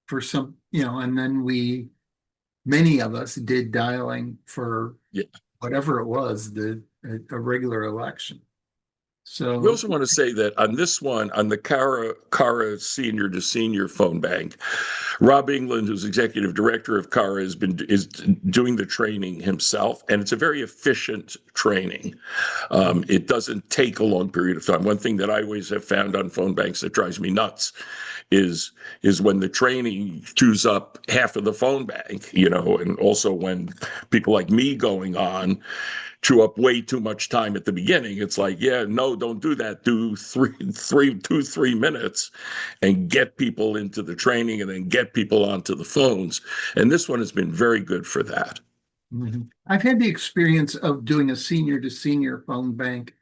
for some, and then many of us did dialing for whatever it was, a regular election. So
we also want to say that on this one, on the CARA senior to senior phone bank, Rob England, who's executive director of CARA, is doing the training himself, and it's a very efficient training. It doesn't take a long period of time. One thing that I always have found on phone banks that drives me nuts is when the training chews up half of the phone bank, and also when people like me going on chew up way too much time at the beginning. It's like, yeah, no, don't do that. Do 3 minutes and get people into the training and then get people onto the phones. And this one has been very good for that.
Mm-hmm. I've had the experience of doing a senior to senior phone bank,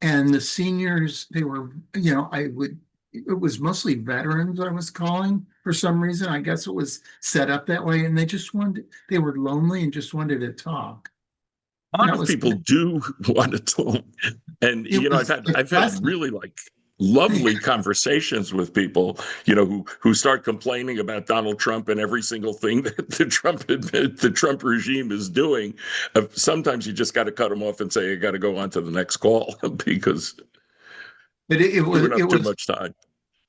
and the seniors, they were, it was mostly veterans I was calling for some reason. I guess it was set up that way, and they were lonely and just wanted to talk.
A lot of people do want to talk, and I've had really lovely conversations with people, who start complaining about Donald Trump and every single thing that the Trump regime is doing. Sometimes you just got to cut them off and say, "I got to go on to the next call," because
it was
too much time.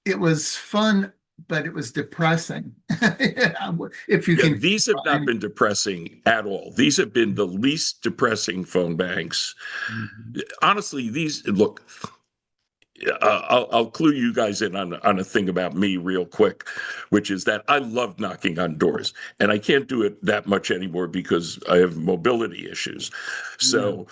It was fun, but it was depressing.
These have not been depressing at all. These have been the least depressing phone banks. Mm-hmm. Honestly, I'll clue you guys in on a thing about me real quick, which is that I love knocking on doors, and I can't do it that much anymore because I have mobility issues. So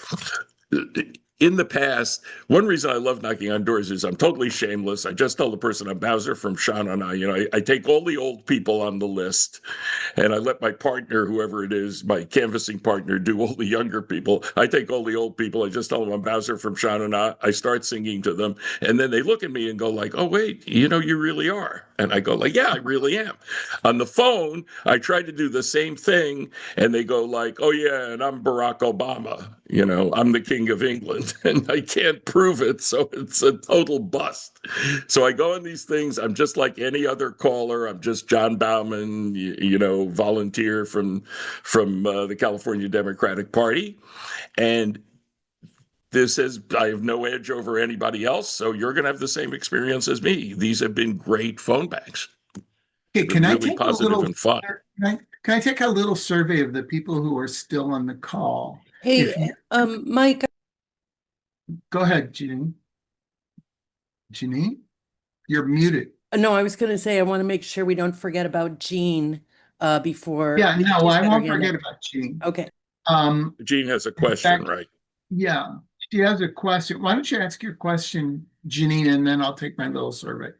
in the past, one reason I love knocking on doors is I'm totally shameless. I just tell the person I'm Bowser from Shutdown. I take all the old people on the list and I let my partner, whoever it is, my canvassing partner, do all the younger people. I take all the old people. I just tell them I'm Bowser from Shutdown. I start singing to them. And then they look at me and go like, oh, wait, you really are. And I go like, yeah, I really am. On the phone, I try to do the same thing. And they go like, oh, yeah, and I'm Barack Obama. I'm the king of England. And I can't prove it, so it's a total bust. So I go on these things. I'm just like any other caller. I'm just John Bauman, volunteer from the California Democratic Party, and this says I have no edge over anybody else. So you're going to have the same experience as me. These have been great phone banks.
Okay, can I
Really
take a
positive
little?
and fun.
Can I take a little survey of the people who are still on the call?
Hey, Mike,
Go ahead, Janine. Janine, you're muted.
no, I was going to say, I want to make sure we don't forget about Jean before.
Yeah, no,
she's
I
got her
won't
hand
forget
up.
about Jean.
Okay.
Jean has a question, right?
Yeah, she has a question. Why don't you ask your question, Janine, and then I'll take my little survey.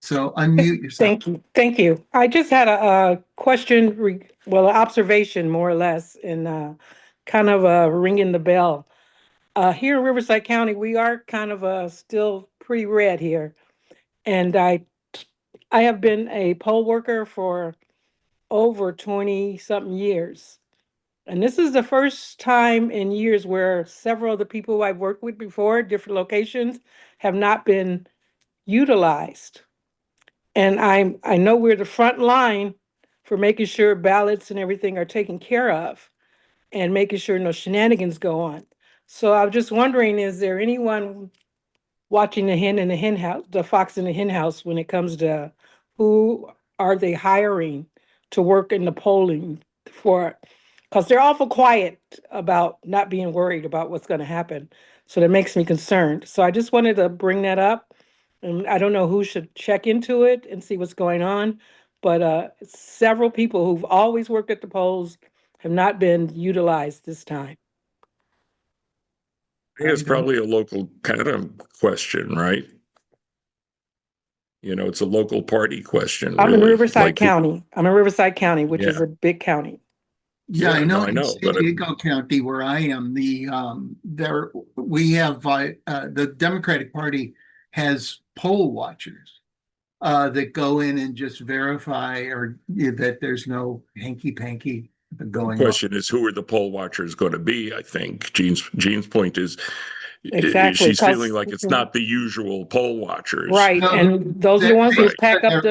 So unmute yourself.
Thank you. Thank you. I just had a question, well, an observation more or less, and kind of ringing the bell. Here in Riverside County, we are kind of still pretty red here. And I have been a poll worker for over 20-something years. And this is the first time in years where several of the people I've worked with before, different locations, have not been utilized. And I know we're the front line for making sure ballots and everything are taken care of and making sure no shenanigans go on. So I was just wondering, is there anyone watching the hen in the hen house, the fox in the hen house, when it comes to who are they hiring to work in the polling for? Because they're awful quiet about not being worried about what's going to happen. So that makes me concerned. So I just wanted to bring that up. And I don't know who should check into it and see what's going on, but several people who've always worked at the polls have not been utilized this time.
I think it's probably a local CADEM question, right? It's a local party question,
I'm in
really.
Riverside County. I'm in Riverside County, which is
Yeah.
a big county.
Yeah, I know. In
but
San Diego County, where I am, we have the Democratic Party has poll watchers that go in and just verify that there's no hanky panky
the
going on.
question is, who are the poll watchers going to be? I think Jean's point is,
Exactly,
she's feeling like it's not the usual poll watchers.
Right,
No,
and those are the ones who
Right.
pack up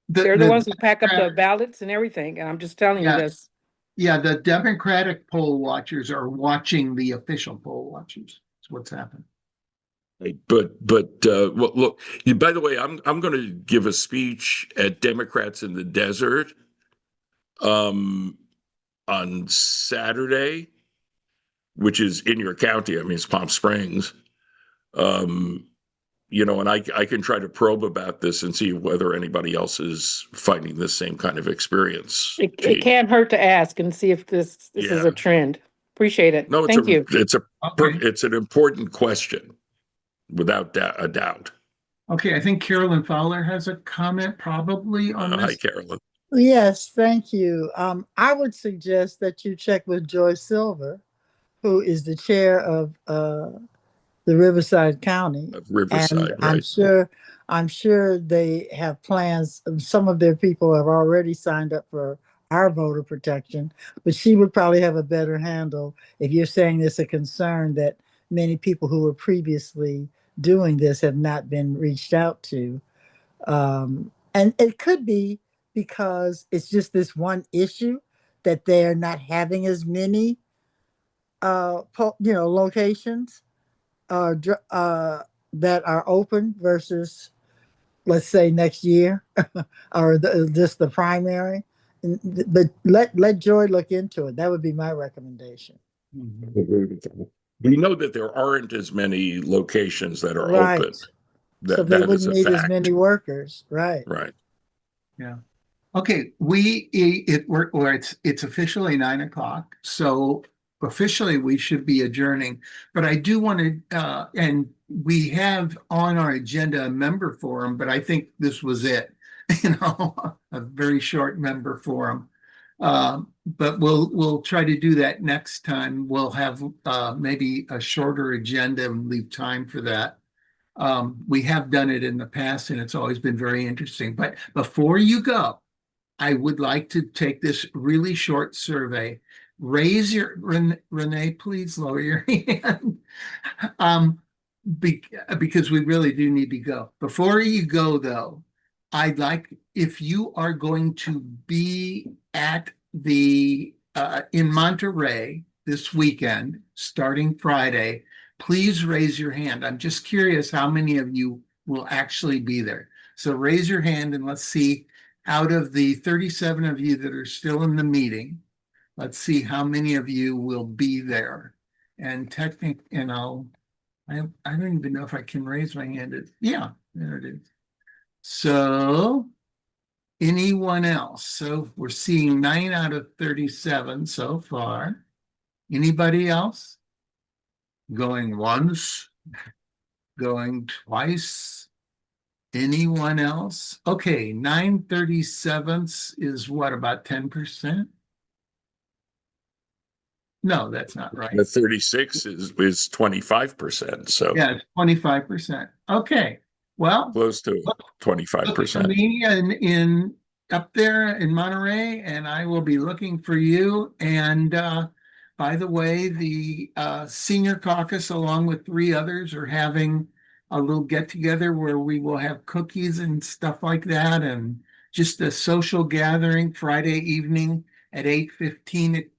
they're the ones who pack up the
Democrat-
ballots and everything, and I'm just telling you
Yeah.
this.
Yeah, the Democratic poll watchers are watching the official poll watchers. That's what's happened.
But well, look. By the way, I'm going to give a speech at Democrats in the Desert on Saturday, which is in your county. I mean, it's Palm Springs. And I can try to probe about this and see whether anybody else is finding the same kind of experience.
It can't hurt to ask and see if this is a trend. Appreciate it.
No,
Thank you.
It's an important question, without a doubt.
Okay, I think Carolyn Fowler has a comment probably on this.
Hi, Carolyn.
Yes, thank you. I would suggest that you check with Joy Silver, who is the chair of the Riverside County.
Riverside,
and
right.
I'm sure they have plans. Some of their people have already signed up for our voter protection, but she would probably have a better handle if you're saying there's a concern that many people who were previously doing this have not been reached out to. And it could be because it's just this one issue that they're not having as many locations that are open versus, let's say, next year or just the primary. But let Joy look into it. That would be my recommendation.
We know that there aren't as many locations that are
Right.
open.
So they
That is
wouldn't
a
need as
fact.
many workers. Right.
Right.
Yeah. Okay, it's officially 9 o'clock. So officially we should be adjourning, but I do want to, and we have on our agenda a member forum, but I think this was it, a very short member forum. But we'll try to do that next time. We'll have maybe a shorter agenda and leave time for that. We have done it in the past and it's always been very interesting. But before you go, I would like to take this really short survey. Raise your, Renee, please lower your hand. Because we really do need to go. Before you go, though, I'd like, if you are going to be at the in Monterey this weekend, starting Friday, please raise your hand. I'm just curious how many of you will actually be there. So raise your hand and let's see, out of the 37 of you that are still in the meeting, let's see how many of you will be there. And I don't even know if I can raise my hand. Yeah, there it is. So anyone else? So we're seeing 9 out of 37 so far. Anybody else? Going once, going twice. Anyone else? Okay, 9/37 is what, about 10%? No, that's not right.
The 36 is 25%. So
yeah, it's 25%. Okay, well,
close to
look for
25%.
me in up there in Monterey, and I will be looking for you. And by the way, the Senior Caucus, along with 3 others, are having a little get together where we will have cookies and stuff like that, and just a social gathering Friday evening at 8:15.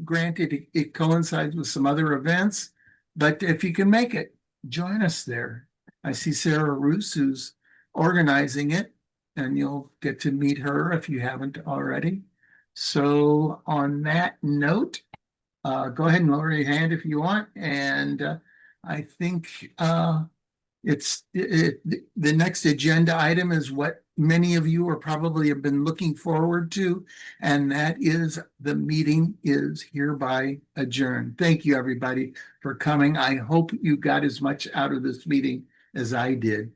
Granted, it coincides with some other events, but if you can make it, join us there. I see Sarah Roos, who's organizing it, and you'll get to meet her if you haven't already. So on that note, go ahead and lower your hand if you want. And I think the next agenda item is what many of you are probably have been looking forward to, and that is the meeting is hereby adjourned. Thank you, everybody, for coming. I hope you got as much out of this meeting as I did.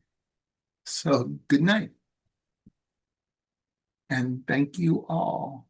So good night. And thank you all.